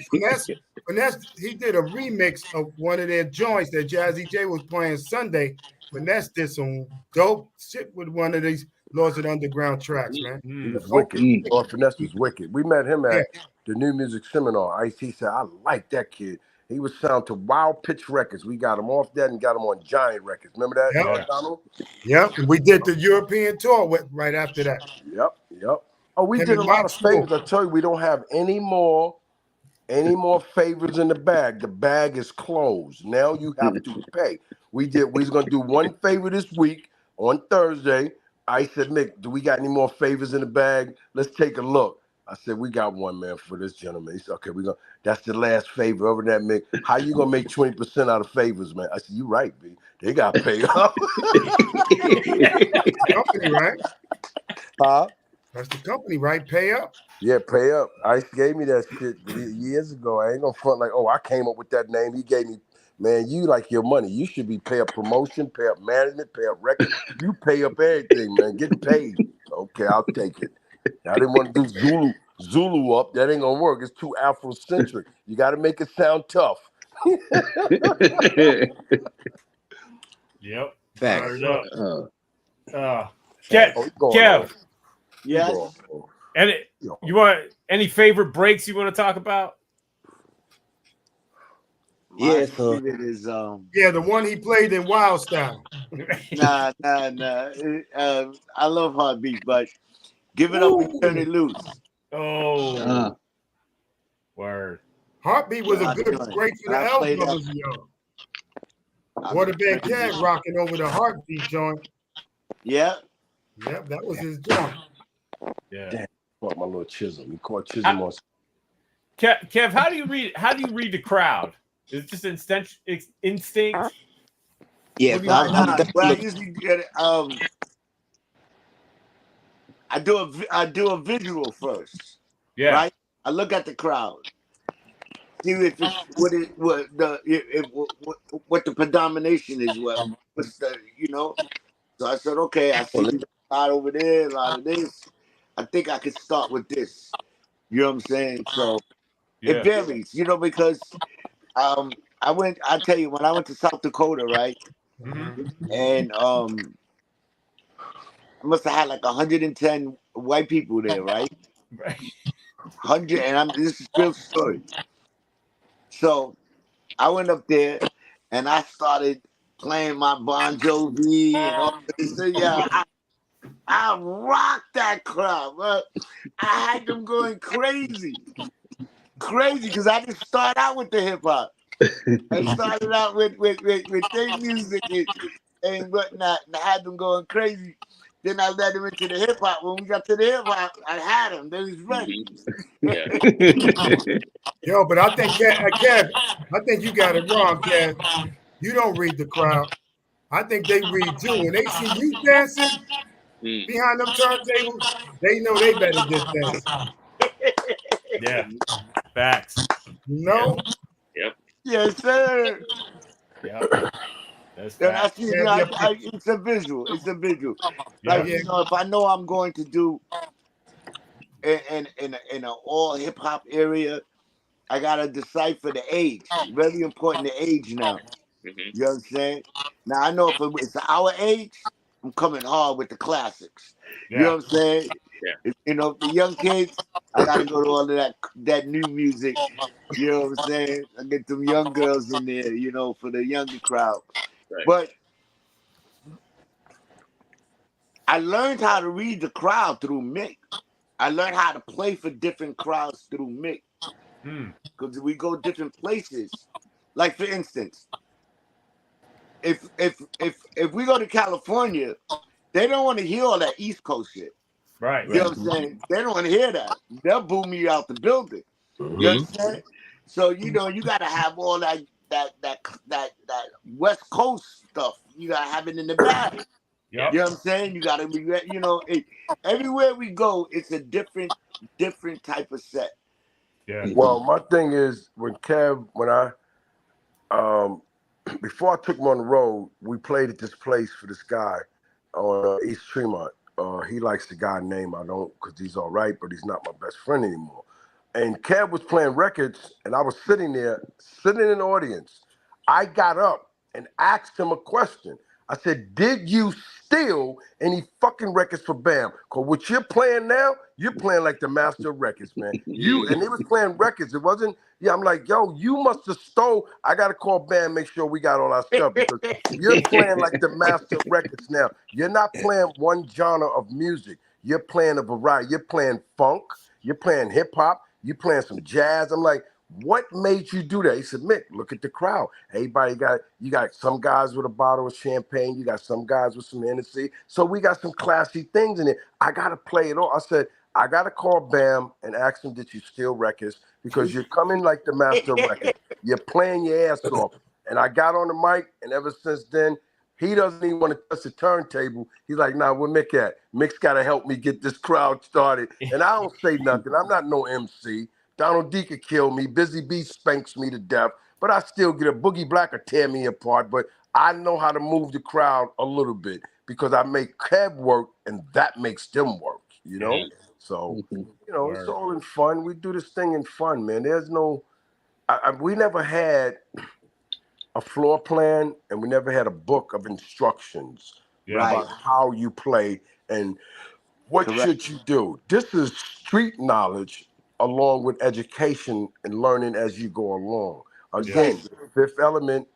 Finesse, he did a remix of one of their joints that Jazzy J was playing Sunday. Finesse did some dope shit with one of these Lords of the Underground tracks, man. He was wicked. Lord Finesse was wicked. We met him at the New Music Seminar. Ice-T said, I like that kid. He was signed to Wild Pitch Records. We got him off that and got him on Giant Records. Remember that, Donald? Yep. We did the European tour right after that. Yep. Oh, we did a lot of favors. I tell you, we don't have any more favors in the bag. The bag is closed. Now you have to pay. We was gonna do one favor this week on Thursday. I said, Mick, do we got any more favors in the bag? Let's take a look. I said, we got one, man, for this gentleman. He said, okay, that's the last favor. Over that, Mick. How you gonna make 20% out of favors, man? I said, you right, B. They got paid up. Company, right? Huh? That's the company, right? Pay up. Yeah, pay up. Ice gave me that shit years ago. I ain't gonna front like, I came up with that name. He gave me, man, you like your money. You should be pay up promotion, pay up management, pay up records. You pay up everything, man. Get paid. Okay, I'll take it. I didn't want to do Zulu up. That ain't gonna work. It's too Afrocentric. You got to make it sound tough. Yep. Facts. Kev. Yes. And you want any favorite breaks you want to talk about? Yeah, My so favorite is Yeah, the one he played in Wild Style. nah. I love Heartbeat, but give it up and turn it loose. Oh, word. Heartbeat was a Hot good, joint. great for And the I L play that. brothers, yo. I'm What a bad crazy. cat rocking over the Heartbeat joint. Yeah. Yep, that was his joint. Yeah. Damn, caught my little Chisholm. He caught Chisholm on. Kev, how do you read the crowd? Is it just instinct? yeah, What do so you, I'm, how I'm do you, Well, I definitely usually get it. I do a visual first, yeah. right? I look at the crowd, see if it's what the predomination is. What's the So I said, okay, I see a lot over there, a lot of this. I think I could start with this. You know what I'm saying? So it Yeah. varies, because I tell you, when I went to South Dakota, right? Mhm. And I must have had like 110 white people there, right? Right. 100, and this is real story. So I went up there and I started playing my Bon Jovi and all this. So yeah, I rocked that crowd. Bro. I had them going crazy, because I didn't start out with the hip hop. I started out with their music and whatnot, and I had them going crazy. Then I led them into the hip hop. When we got to the hip hop, I had them. They was ready. Yeah. Yo, but I think, Kev, I think you got it wrong, Kev. You don't read the crowd. I think they read you. When they see you dancing behind them turntables, they know they better just dance. Yeah. Facts. You know? Yep. Yes, sir. Yep. That's And I facts. see, Kev, your it's a visual. It's a visual. Yeah. Like, if I know I'm going to do in an all hip hop area, I gotta decipher the age. Very important, the age now. Mm-hmm. You know what I'm saying? Now I know if it's our age, I'm coming hard with the classics. You know Yeah. what I'm saying? Yeah. If the young kids, I gotta go to all of that new music. You know what I'm saying? I get them young girls in there, for the younger crowd. Right. But I learned how to read the crowd through Mick. I learned how to play for different crowds through Mick. Because we go different places. Like, for instance, if we go to California, they don't want to hear all that East Coast shit. Right. You know what I'm saying? They don't want to hear that. They'll boo me out the building. You understand? So you gotta have all that West Coast stuff. You gotta have it in the bag. Yep. You know what I'm saying? You gotta be, everywhere we go, it's a different type of set. Yeah. Well, my thing is when I before I took him on the road, we played at this place for this guy on East Tremont. He likes the guy name. I don't, because he's all right, but he's not my best friend anymore. And Kev was playing records, and I was sitting there, sitting in the audience. I got up and asked him a question. I said, did you steal any fucking records for Bam? Because what you're playing now, you're playing like the master of records, man. And they was playing records. It wasn't, I'm like, yo, you must have stole. I got to call Bam, make sure we got all our stuff, because you're playing like the master of records now. You're not playing one genre of music. You're playing a variety. You're playing funk. You're playing hip hop. You're playing some jazz. I'm like, what made you do that? He said, Mick, look at the crowd. Everybody you got some guys with a bottle of champagne. You got some guys with some Hennessy. So we got some classy things in it. I got to play it all. I said, I got to call Bam and ask him, did you steal records? Because you're coming like the master of records. You're playing your ass off. And I got on the mic, and ever since then, he doesn't even want to touch the turntable. He's like, nah, where Mick at? Mick's got to help me get this crowd started. And I don't say nothing. I'm not no MC. Donald D could kill me. Busy B spanks me to death. But I still get a Boogie Black or tear me apart. But I know how to move the crowd a little bit because I make Kev work, and that makes them work, So, it's all in fun. We do this thing in fun, man. There's no, we never had a floor plan, and we never had a book of instructions about how you play and what should you do. This is street knowledge along with education and learning as you go along. Again, the fifth element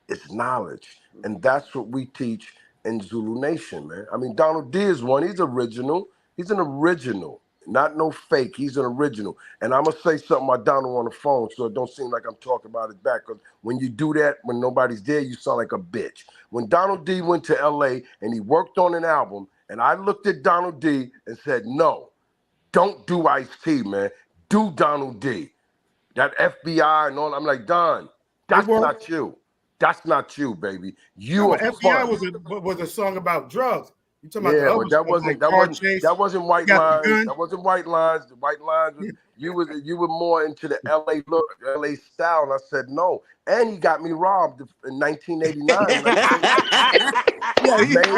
is knowledge. And that's what we teach in Zulu Nation, man. I mean, Donald D is one. He's original. He's an original, not no fake. He's an original. And I'm going to say something about Donald on the phone so it don't seem like I'm talking about his back. Because when you do that, when nobody's there, you sound like a bitch. When Donald D went to L.A. and he worked on an album, and I looked at Donald D and said, no, don't do Ice-T, man. Do Donald D. That FBI and all. I'm like, Don, that's not you. That's not you, baby. You are FBI was a song about drugs. You talking about but that wasn't White Lines. That wasn't White Lines. The White Lines. You were more into the LA look, LA style. And I said no. And he got me robbed in 1989.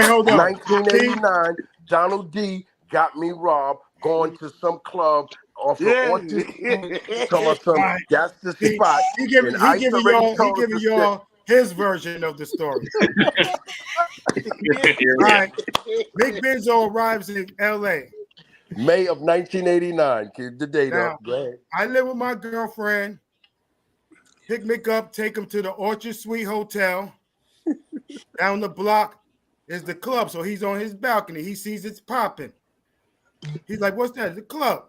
Hold on. 1989. Donald D got me robbed going to some club off of Orchard Street. That's the spot. He giving y'all his version of the story. Right. Mick Benzo arrives in LA. May of 1989. Keep the date up. Go ahead. I live with my girlfriend. Pick Mick up, take him to the Orchard Suite Hotel. Down the block is the club. So he's on his balcony. He sees it's popping. He's like, what's that? The club.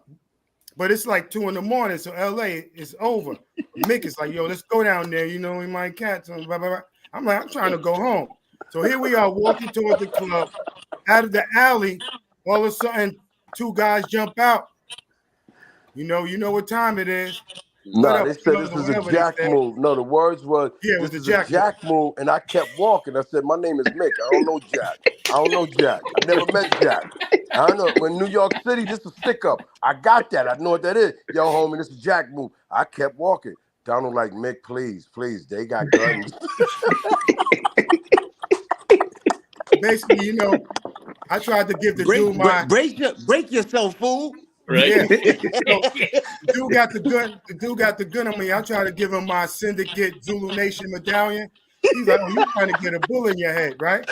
But it's like 2 a.m, so LA is over. Mick is like, yo, let's go down there. You know, we might catch some. Blah, blah, blah. I'm like, I'm trying to go home. So here we are walking towards the club. Out of the alley, all of a sudden, 2 guys jump out. You know what time it is. No, they said this is a jack move. No, the words was, it was this a is a jack move, and I kept walking. I said, my name is Mick. I don't know Jack. I never met Jack. I don't know. When New York City, this is stick up. I got that. I know what that is. Yo, homie, this is a jack move. I kept walking. Donald like, Mick, please. They got guns. Basically, I tried to give the dude my break yourself, fool. Right. Yeah. The dude got the gun on me. I tried to give him my Syndicate Zulu Nation medallion. He's like, oh, you trying to get a bullet in your head, right?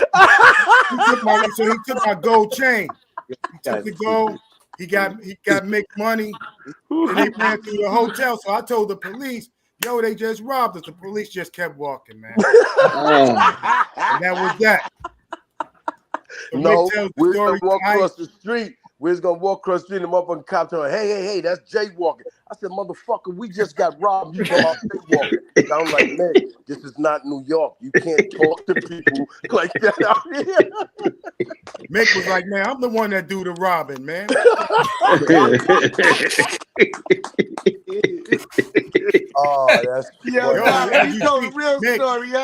So he took my gold chain. He took the gold. He got Mick money. And they ran through the hotel. So I told the police, yo, they just robbed us. The police just kept walking, man. And that was that. So no, we're gonna walk across the street. We was gonna walk across the street and the motherfucking cop told me, hey, that's jaywalking. I said, motherfucker, we just got robbed. You come out jaywalking. And I'm like, man, this is not New York. You can't talk to people like that out here. Mick was like, man, I'm the one that do the robbing, man. Oh, that's you told the real story. You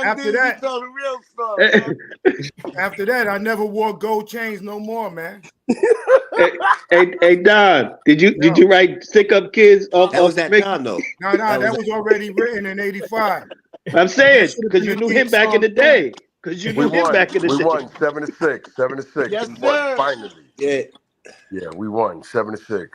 told the real story. After that, I never wore gold chains no more, man. Hey, Don, did you write Stick Up Kids off? That was that time though. No, that was already written in '85. I'm saying because you knew him back in the day. Because you knew him back in the day. We won 7-6. Yes, we sir. won finally. Yeah, we won 7-6.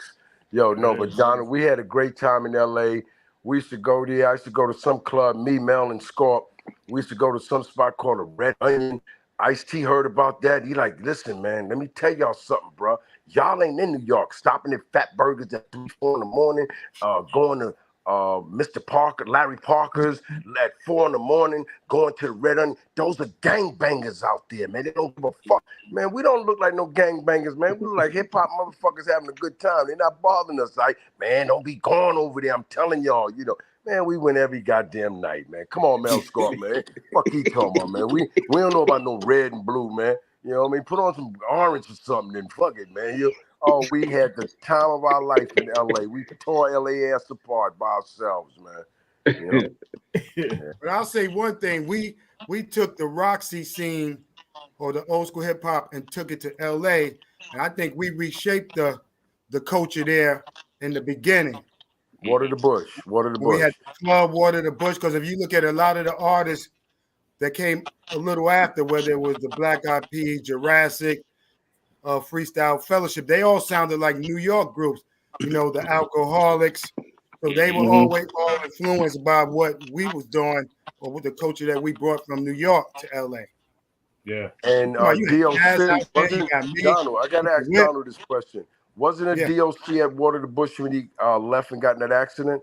Yo, no, but John, we had a great time in LA. We used to go there. I used to go to some club, me, Mel, and Scorp. We used to go to some spot called a Red Onion. Ice-T heard about that. He like, listen, man, let me tell y'all something, bro. Y'all ain't in New York. Stopping at Fat Burgers at 3, 4 in the morning, going to Mr. Parker, Larry Parker's at 4 in the morning, going to the Red Onion. Those are gangbangers out there, man. They don't give a fuck. Man, we don't look like no gangbangers, man. We look like hip-hop motherfuckers having a good time. They're not bothering us. Like, man, don't be going over there. I'm telling y'all, man, we win every goddamn night, man. Come on, Mel Scott, man. Fuck he talking about, man. We don't know about no red and blue, man. You know what I mean? Put on some orange or something and fuck it, man. We had the time of our life in LA. We tore LA ass apart by ourselves, man. But I'll say one thing. We took the Roxy scene or the old school hip hop and took it to LA. And I think we reshaped the culture there in the beginning. Water the Bush. We had the club Water the Bush, because if you look at a lot of the artists that came a little after, whether it was the Black Eyed Peas, Jurassic, Freestyle Fellowship, they all sounded like New York groups, the Alcoholics. So they were always all influenced by what we was doing or with the culture that we brought from New York to LA. Yeah. And DOC, Donald, I got to ask Donald this question. Wasn't it DOC at Water the Bush when he left and got in that accident?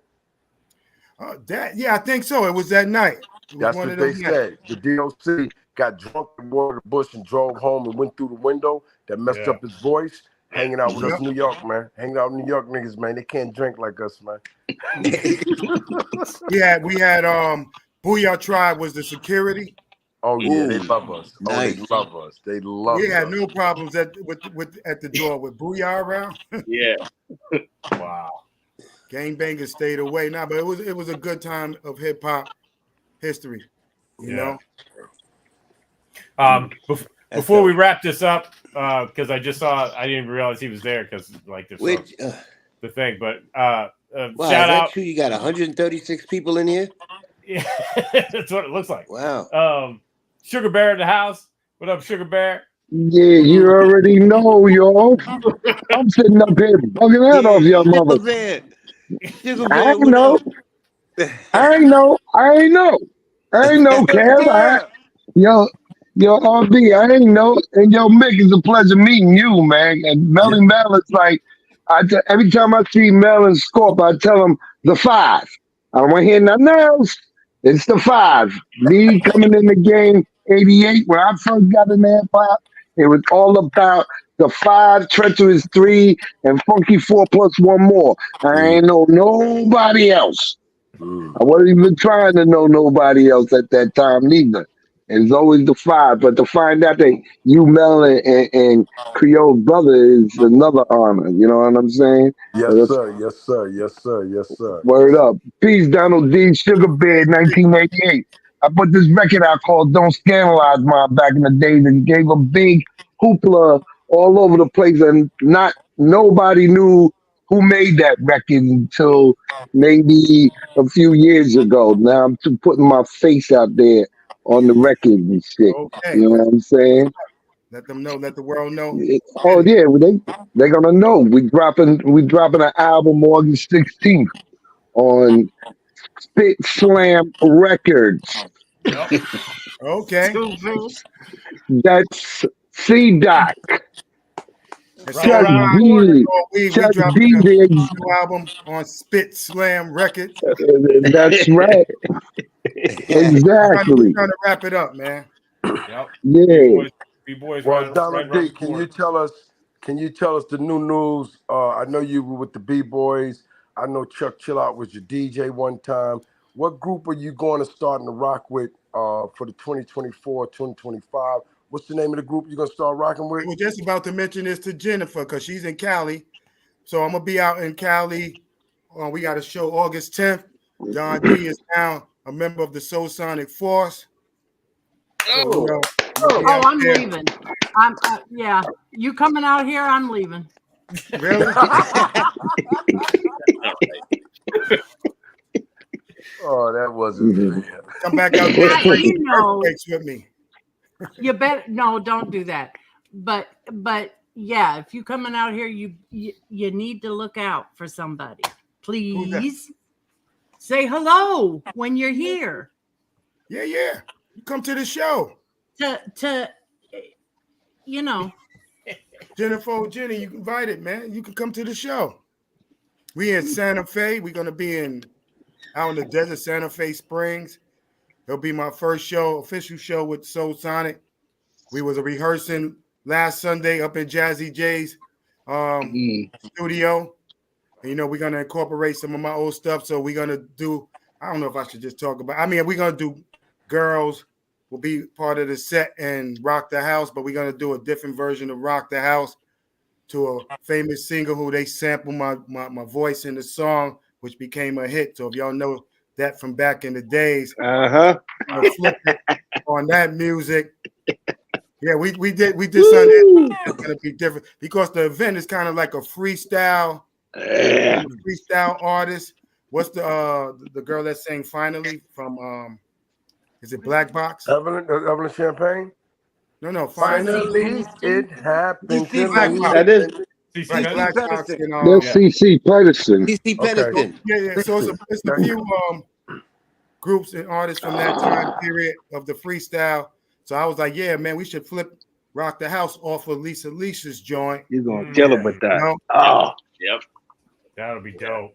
I think so. It was that night. It was That's one what of they those nights. said. The DOC got drunk and watered the bush and drove home and went through the window. That messed up his voice. Hanging out with us, New York, man. Hanging out with New York niggas, man. They can't drink like us, man. we had Booyah Tribe was the security. Oh yeah, they love us. Nice. Oh, they love us. They love us. We had no problems at the door with Booyah around. Yeah. Wow. Gangbangers stayed away now, but it was a good time of hip hop history. You know. Before we wrap this up, because I just saw, I didn't even realize he was there because like this the thing. But wow, shout out. true? You got 136 people in here. Yeah, that's what it looks like. Wow. Sugar Bear in the house. What up, Sugar Bear? Yeah, you already know, yo. I'm sitting up here bugging out off your mother. I know. I know, Kev. Yo, RB, I ain't know. And yo, Mick, it's a pleasure meeting you, man. And Melly Mel is like, every time I see Mel and Scorp, I tell him the 5. I don't want to hear nothing else. It's the 5. Me coming in the game, 88, when I first got in the hip-hop, it was all about the 5, Treacherous 3, and Funky 4 plus 1 more. I ain't know nobody else. I wasn't even trying to know nobody else at that time neither. It's always the 5, but to find out that you, Mel, and Creole's brother is another honor. You know what I'm saying? Yes, sir. Yes, sir. Yes, sir. Yes, sir. Word up. Peace, Donald D. Sugar Bear, 1988. I put this record out called Don't Scandalize Mine back in the days and gave a big hoopla all over the place, and nobody knew who made that record until maybe a few years ago. Now I'm putting my face out there on the record and shit. Okay. You know what I'm saying? Let them know. Let the world know. Oh yeah, they're gonna know. We dropping an album August 16th on Spit Slam Records. Okay. That's C-Doc. Chuck D. We Chuck dropped D. a new album on Spit Slam Records. That's right. Exactly. We're trying to wrap it up, man. Yep. Yeah. B-boys Well, Donald D, can you tell us the new news? I know you were with the B-boys. I know Chuck Chill Out was your DJ one time. What group are you going to start in the rock with for the 2024, 2025? What's the name of the group you're going to start rocking with? I was just about to mention this to Jennifer because she's in Cali. So I'm going to be out in Cali. We got a show August 10th. Don D is now a member of the Soul Sonic Force. So, I'm leaving. Yeah. You coming out here? I'm leaving. Really? Oh, that wasn't fair. Come back out there and with me. You bet. No, don't do that. But yeah, if you coming out here, you need to look out for somebody. Please say hello when you're here. Yeah. You come to the show. To you know. Jennifer, Jenny, you invited, man. You can come to the show. We in Santa Fe. We're gonna be out in the desert, Santa Fe Springs. It'll be my first official show with Soul Sonic. We was rehearsing last Sunday up in Jazzy J's studio. And, we're gonna incorporate some of my old stuff. So we're gonna do. I don't know if I should just talk about. We're gonna do Girls. Will be part of the set and Rock the House, but we're going to do a different version of Rock the House to a famous singer who they sample my voice in the song, which became a hit. So if y'all know that from back in the days, flip it on that music. Yeah, we did something that's going to be different because the event is kind of like a freestyle artist. What's the girl that sang Finally from is it Black Box? Evelyn Champagne? No. Finally, it happened. That is Black Box. That's CC Pedersen. CC Pedersen. Yeah. So it's a few groups and artists from that time period of the freestyle. So I was like, yeah, man, we should flip Rock the House off of Lisa's joint. You're gonna kill him with that. Yep. That'll be dope.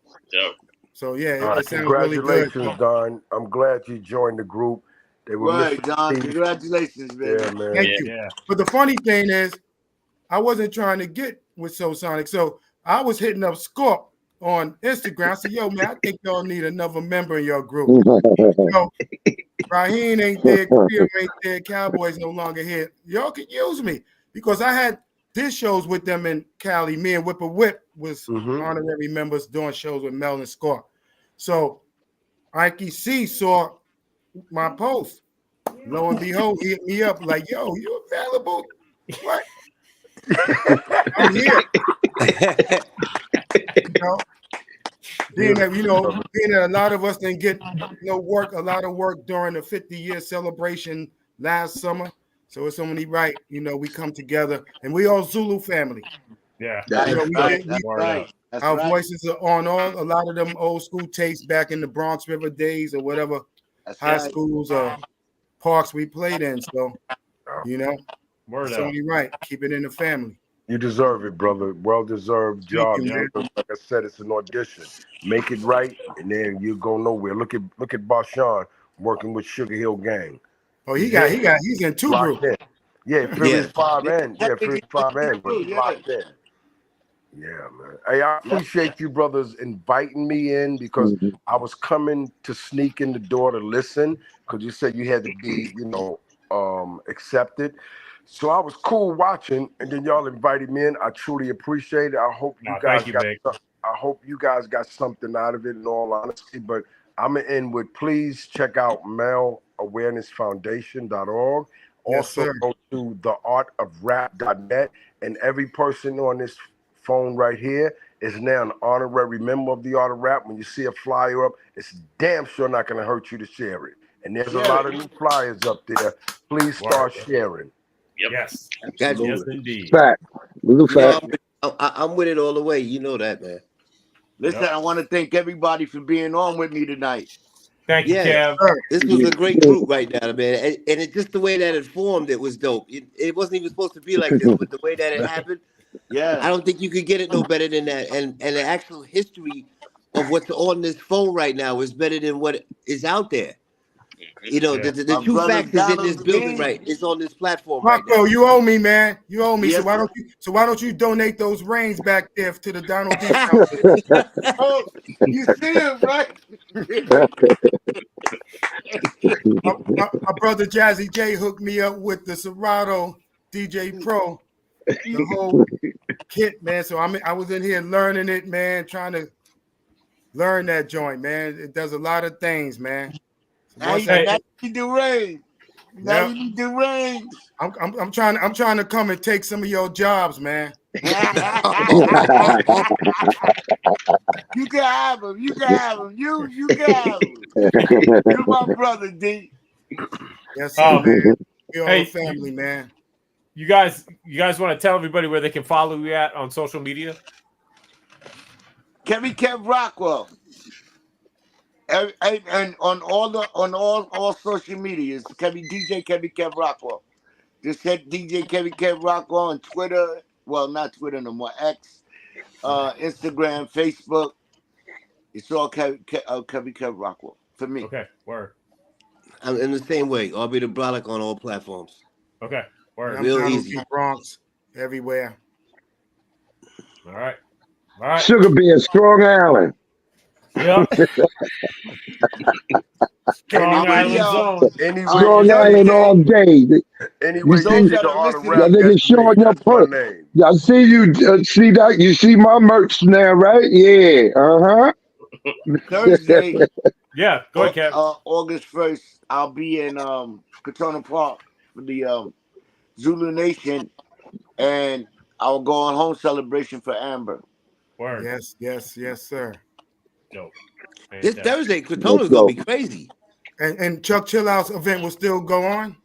So yeah, All right, it sounds really good. congratulations, Don. I'm glad you joined the group. They were Right, missing Don. Steve. Congratulations, baby. Yeah, man. Thank you. Yeah. But the funny thing is, I wasn't trying to get with So Sonic. So I was hitting up Scorp on Instagram. I said, yo, man, I think y'all need another member in your group. So Raheem ain't there, Creel ain't there, Cowboys no longer here. Y'all can use me because I had did shows with them in Cali. Me and Whipper Whip was honorary members doing shows with Mel and Scorp. So Ike C saw my post. Lo and behold, he hit me up like, yo, you available? What? I'm here. Being that a lot of us didn't get a lot of work during the 50-year celebration last summer. So it's only right, we come together and we all Zulu family. Yeah. Our voices are on a lot of them old school tapes back in the Bronx River days or whatever high schools or parks we played in. So, it's only right. Keep it in the family. You deserve it, brother. Well-deserved job. Like I said, it's an audition. Make it right, and then you go nowhere. Look at Barshawn working with Sugar Hill Gang. Oh, he's in two groups. Yeah, Philly's 5 and Philly's 5 and locked in. Yeah, man. Hey, I appreciate you brothers inviting me in because I was coming to sneak in the door to listen because you said you had to be, accepted. So I was cool watching, and then y'all invited me in. I truly appreciate it. I hope you guys got something out of it in all honesty. But I'm gonna end with please check out maleawarenessfoundation.org. Also go to theartofrap.net, and every person on this phone right here is now an honorary member of the Art of Rap. When you see a flyer up, it's damn sure not gonna hurt you to share it. And there's a lot of new flyers up there. Please start sharing. Yep. Yes. Yes, indeed. Fact. I'm with it all the way. You know that, man. Listen, I want to thank everybody for being on with me tonight. Thank you, Kev. This was a great group right now, man. And it's just the way that it formed, it was dope. It wasn't even supposed to be like this, but the way that it happened, I don't think you could get it no better than that. And the actual history of what's on this phone right now is better than what is out there. The true facts is in this building, right? It's on this platform right now. You owe me, man. You owe me. Yes, so why don't you donate those rings back there to the Donald D. Oh, you see it, right? my brother Jazzy J hooked me up with the Serato DJ Pro, the whole kit, man. So I was in here learning it, man, trying to learn that joint, man. It does a lot of things, man. Now you need the range. Now you need the range. I'm trying to come and take some of your jobs, man. You can have them. You can have them. You can have them. You're my brother, D. Yes, sir, man. We're all family, man. You guys want to tell everybody where they can follow you at on social media? Kevy Kev Rockwell. And on all social medias, DJ Kevy Kev Rockwell. Just hit DJ Kevy Kev Rockwell on Twitter. Well, not Twitter no more. X, Instagram, Facebook. It's all Kevy Kev Rockwell for me. Okay, word. I'm in the same way. I'll be the brolic on all platforms. Okay, word. Real easy. Bronx, everywhere. All right. Sugar Bear, Strong Island. Yep. Strong Island Zone. Strong Island all day. Anyway, y'all showing your perk. Y'all see you see that? You see my merch now, right? Yeah. Thursday. Yeah, go ahead, Kev. August 1st, I'll be in Katona Park for the Zulu Nation, and I'll go on home celebration for Amber. Word. Yes, sir. Dope. This Thursday, Katona's gonna be crazy. And Chuck Chillout's event will still go on?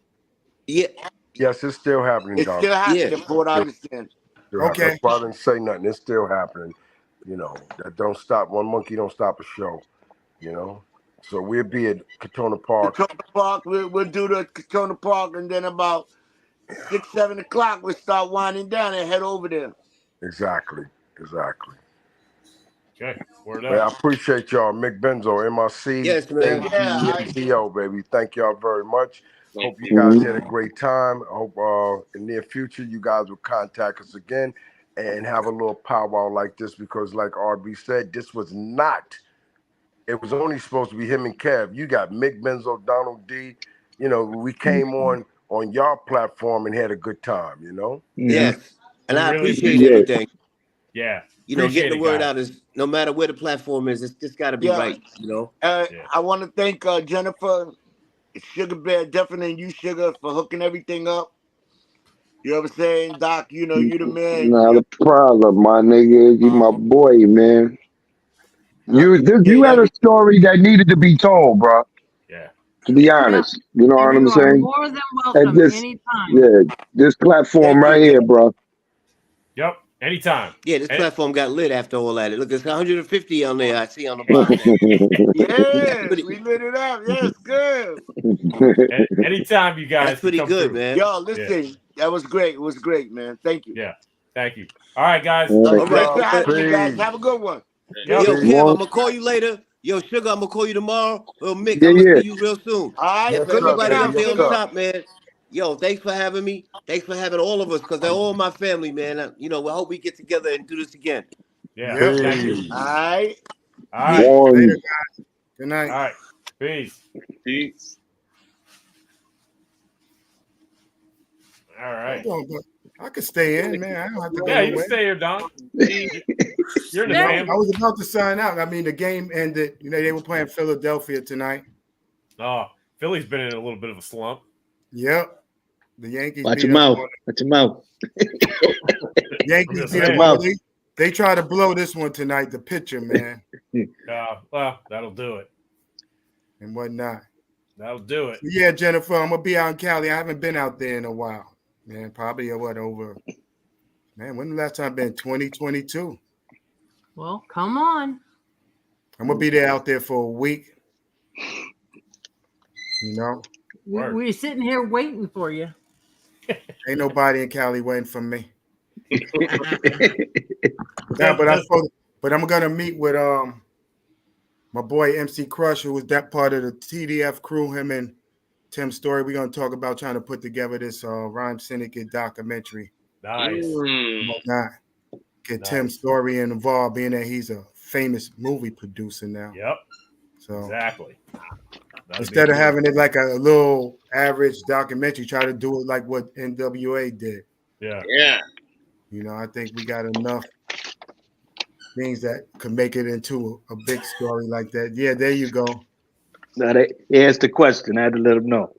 Yeah. Yes, it's still happening, It's still happening, from what I understand. Okay. That's why I didn't say nothing. It's still happening. That don't stop. One monkey don't stop a show. So we'll be at Katona Park. Katona Park, we'll do the Katona Park, and then about 6, 7 o'clock, we'll start winding down and head over there. Exactly. Okay. Word Man, I up. appreciate y'all. Mick Benzo, MRC, Yes, man. ATO, baby. Thank y'all very much. Thank Hope you you. guys had a great time. I hope in the near future you guys will contact us again and have a little powwow like this because, like RB said, this was not. It was only supposed to be him and Kev. You got Mick Benzo, Donald D. You know, we came on your platform and had a good time. You know. Yes. And We I really appreciate Yeah. everything. Yeah. You know, Appreciate getting the it, word guys. out is no matter where the platform is, it's just got to be Yeah. right. You know. Yeah. I want to thank Jennifer, Sugar Bear, definitely you, Sugar, for hooking everything up. You know what I'm saying, Doc? You know you the man. Not a problem, my nigga. You my boy, man. I You appreciate had a everything. story that needed to be told, bro. Yeah. To be Yep. honest, you know what And I'm you are saying? more than At welcome this, anytime. yeah, this platform Thank right you. here, bro. Yep. Anytime. Yeah, this Hey, platform got lit after all that. Look, it's 150 on there. I see on the bottom there. Yeah, Pretty, we lit it up. Yes, good. anytime you guys that's can pretty come good, through. man. Yo, listen, that was great. It was great, man. Thank you. Yeah. Thank you. All right, guys. Yeah. All All right, right. thanks for having me, guys. Peace. Have a good one. Yep. Yo, Peace. Kev, Well, I'm gonna call you later. Yo, Sugar, I'm gonna call you tomorrow. Yo, Mick, yeah, I'm gonna yeah. see you real soon. All right, Yes, good sir, looking Everybody out, up baby. there on Yes, the Sugar. sir. top, man. Yo, thanks for having me. Thanks for having all of us, because they're all my family, man. You know, I hope we get together and do this again. Yeah. Yep. Thank you. Peace. All right. All right. One. Later, guys. Good All night. right. Peace. Peace. All right. Hold on, but I could stay in, man. I don't have to go Yeah, you can nowhere. stay here, Don. You're in the You know, family. I was about to sign out. I mean, the game ended. You know, they were playing Philadelphia tonight. Oh, Philly's been in a little bit of a slump. Yep. The Yankees Watch beat your up mouth. on Watch your mouth. Yankees just beat up saying. on they try to blow this one tonight, the pitcher, man, Well, that'll do it. and whatnot. That'll do it. Yeah, Jennifer, I'm gonna be out in Cali. I haven't been out there in a while, man. Probably over, man. When the last time I've been? 2022. Well, come on. I'm gonna be there out there for a week. You know, Word. We're sitting here waiting for you. ain't nobody in Cali waiting for me. Just- But I'm gonna meet with my boy MC Crush, who was that part of the TDF crew. Him and Tim Story. We're gonna talk about trying to put together this Rhyme Syndicate documentary. Nice. Mm. Whatnot. Get Nice. Tim Story involved, being that he's a famous movie producer now. Yep. So Exactly. instead of having it like a little average documentary, try to do it like what NWA did. Yeah. Yeah. You know, I think we got enough things that could make it into a big story like that. Yeah, there you go. Now they asked the question. I had to let them know.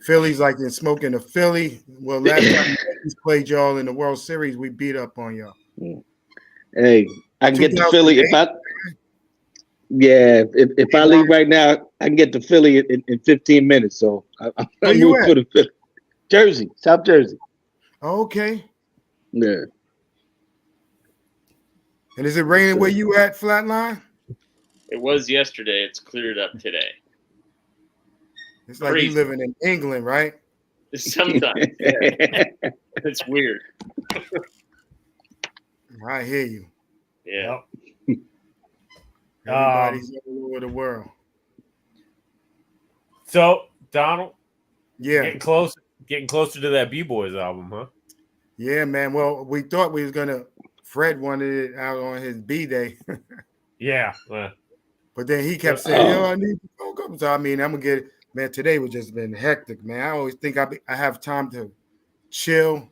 Philly's like in smoking a Philly. Well, last time we played y'all in the World Series, we beat up on y'all. Hey, I can get to Philly if I. Yeah, if I leave right now, I can get to Philly in 15 minutes. So I Where you move at? for the Philly. Jersey, South Jersey. Okay. Yeah. And is it raining where you at, Flatline? It was yesterday. It's cleared up today. It's like Crazy. you living in England, right? Sometimes. Yeah. It's weird. I hear you. Yeah. Yep. Everybody's all over the world. So, Donald, Yeah. getting closer to that B-Boys album, huh? Yeah, man. Well, we thought we was gonna. Fred wanted it out on his B-Day, Yeah. but then he kept saying, "Yo, I need to go." So I mean, I'm gonna get it. Man, today was just been hectic, man. I always think I have time to chill.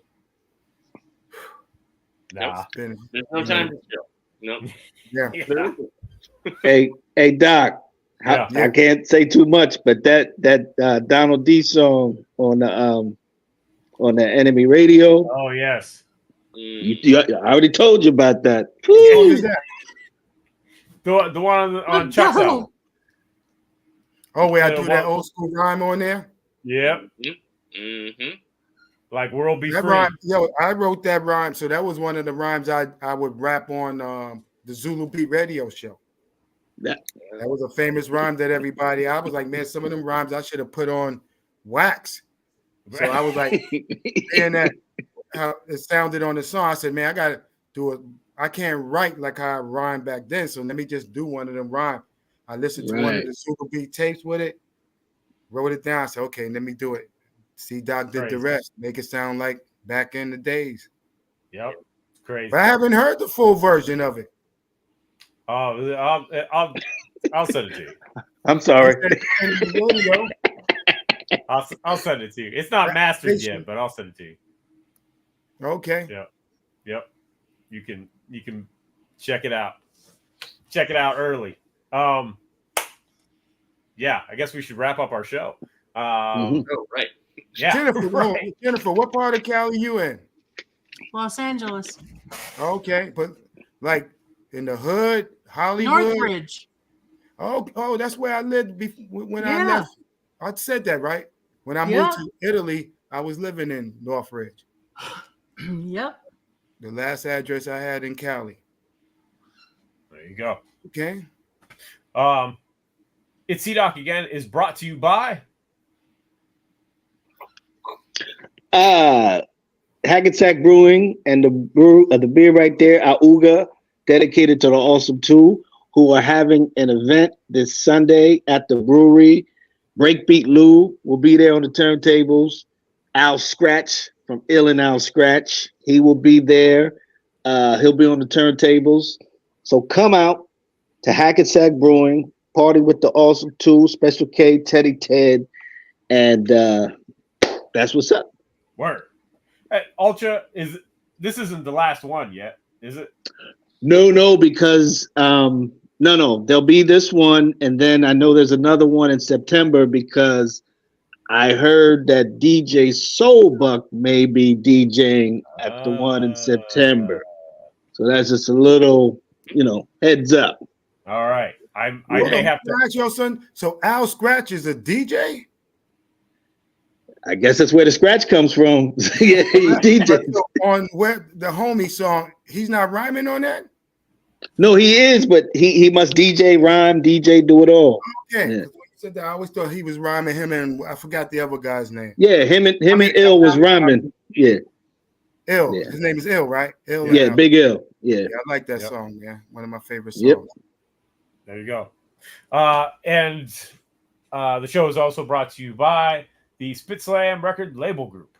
Nah. Been, There's no time to chill. No. yeah. Hey, Doc. Yeah. I can't say too much, but that Donald D song on the Enemy Radio. Oh yes. I already told you about that. What song is that? The one on Chuck's album. Oh, wait, I Yeah, do that old school rhyme on there. Yep. Mm-hmm. Like World Be That Free. rhyme, I wrote that rhyme. So that was one of the rhymes I would rap on the Zulu Beat radio show. That was a famous rhyme that I was like, man, some of them rhymes I should have put on wax. So I was like, and that how it sounded on the song. I said, man, I can't write like how I rhymed back then. So let me just do one of them rhyme. I listened to one of the Super Beat tapes with it, wrote it down. I said, okay, let me do it. C Doc did the rest. Make it sound like back in the days. Yep, it's crazy. But I haven't heard the full version of it. Oh, I'll send it to you. I'm sorry. I'll send it to you. It's not mastered yet, but I'll send it to you. Okay. Yep. You can check it out. Check it out early. Yeah, I guess we should wrap up our show. Oh, right. Yeah. Jennifer, what part of Cali you in? Los Angeles. Okay, but like in the hood, Hollywood, Northridge. Oh, that's where I lived when I left. I said that right. When I moved to Italy, I was living in Northridge. Yep. The last address I had in Cali. There you go. Okay. It's C-Doc again is brought to you by Hackensack Brewing and the beer right there, Auga, dedicated to the Awesome Two, who are having an event this Sunday at the brewery. Breakbeat Lou will be there on the turntables. Al Scratch from Ill and Al Scratch, he will be there. He'll be on the turntables. So come out to Hackensack Brewing, party with the Awesome Two, Special K, Teddy Ted, and that's what's up. Word. Hey, Ultra, this isn't the last one yet, is it? No, because no, there'll be this one, and then I know there's another one in September because I heard that DJ Soulbuck may be DJing at the one in September. So that's just a little, heads up. All right. I may have to ask your son. So Al Scratch is a DJ? I guess that's where the scratch comes from. Yeah, he DJs. On where the homie song, he's not rhyming on that? No, he is, but he must DJ, rhyme, DJ, do it all. Okay. Yeah. Said that, I always thought he was rhyming him, and I forgot the other guy's name. Yeah, him and Ill was rhyming. Yeah. Ill. Yeah. His name is Ill, right? Ill. Yeah, Big Ill. Yeah. I like that song. Yeah, one of my favorite songs. Yep. There you go. And the show is also brought to you by the Spit Slam Record Label Group.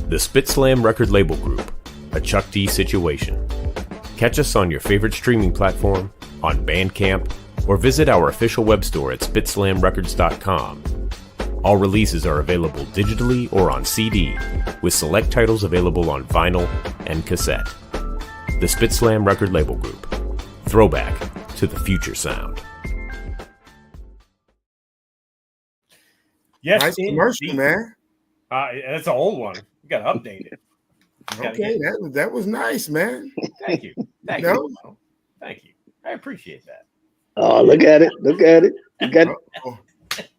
The Spit Slam Record Label Group, a Chuck D situation. Catch us on your favorite streaming platform, on Bandcamp, or visit our official web store at spitslamrecords.com. All releases are available digitally or on CD, with select titles available on vinyl and cassette. The Spit Slam Record Label Group. Throwback to the future sound. Yes, nice commercial, man. That's an old one. You got to update it. Okay, that was nice, man. Thank you. Thank you. Thank you. I appreciate that. Oh, look at it. Look at it.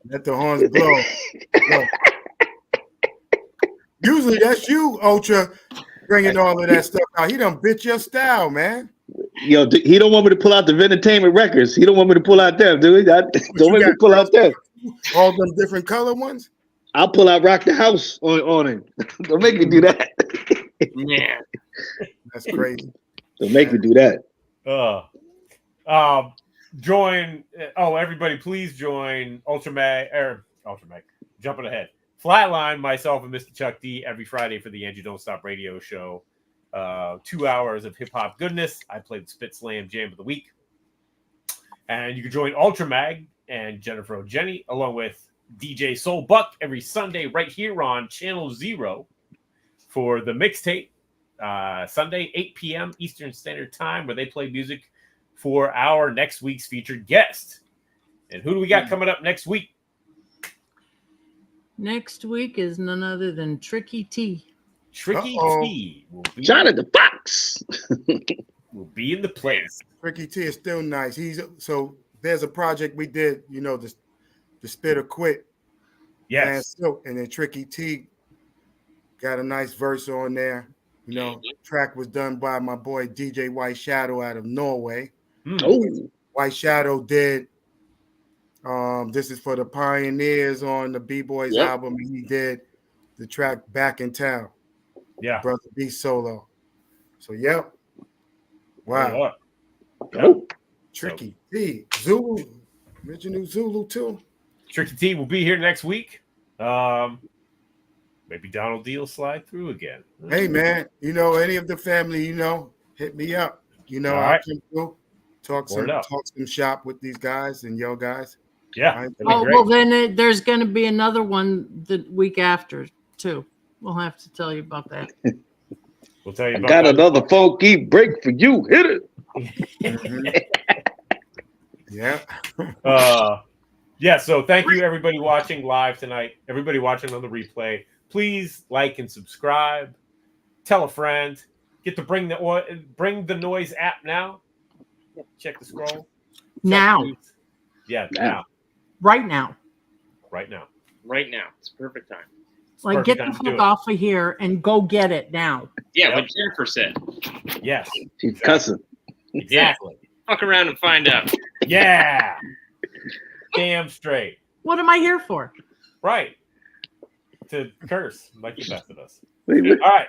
Let the horns blow. Usually that's you, Ultra, bringing all of that stuff out. He done bit your style, man. Yo, he don't want me to pull out the Entertainment Records. He don't want me to pull out them, dude. Don't make me pull out them. All them different color ones? I'll pull out Rock the House on him. Don't make me do that. Man. That's crazy. Don't make me do that. Everybody please join Ultramag, jumping ahead. Flatline, myself and Mr. Chuck D every Friday for the Angie Don't Stop radio show. 2 hours of hip-hop goodness. I play the Spit Slam Jam of the Week. And you can join Ultramag and Jennifer O'Jenny along with DJ Soul Buck every Sunday right here on Channel 0 for the mixtape. Sunday, 8 p.m. Eastern Standard Time, where they play music for our next week's featured guest. And who do we got coming up next week? Next week is none other than Tricky T. Tricky T. Jonathan Fox will be in the place. Tricky T is still nice. So there's a project we did, the Spit or Quit. Yes. And then Tricky T got a nice verse on there. Track was done by my boy DJ White Shadow out of Norway. White Shadow did This Is for the Pioneers on the B-Boys album. He did the track Back in Town. Yeah. Brother B solo. So Wow. Yep. Tricky T. Zulu. Original Zulu too. Tricky T will be here next week. Maybe Donald D will slide through again. Hey man, any of the family, hit me up. All I'll right. come through, talk some shop with these guys and yo guys. Yeah. Right? Oh, well, then there's going to be another one the week after, too. We'll have to tell you about that. We'll tell you I about got that. another funky break for you. Hit it. Yeah. Yeah, so thank you everybody watching live tonight. Everybody watching on the replay. Please like and subscribe. Tell a friend. Get the Bring the Noise app now. Check the scroll. Now. Yeah, now. Right now. Right now. Right now. It's perfect time. Like, get the fuck off of here and go get it now. Yeah, what Jennifer said. Yes. She's cussing. Exactly. Fuck around and find out. Yeah. Damn straight. What am I here for? Right. To curse like the best of us. All right.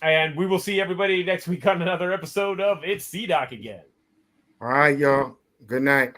And we will see everybody next week on another episode of It's C-Doc again. All right, y'all. Good night.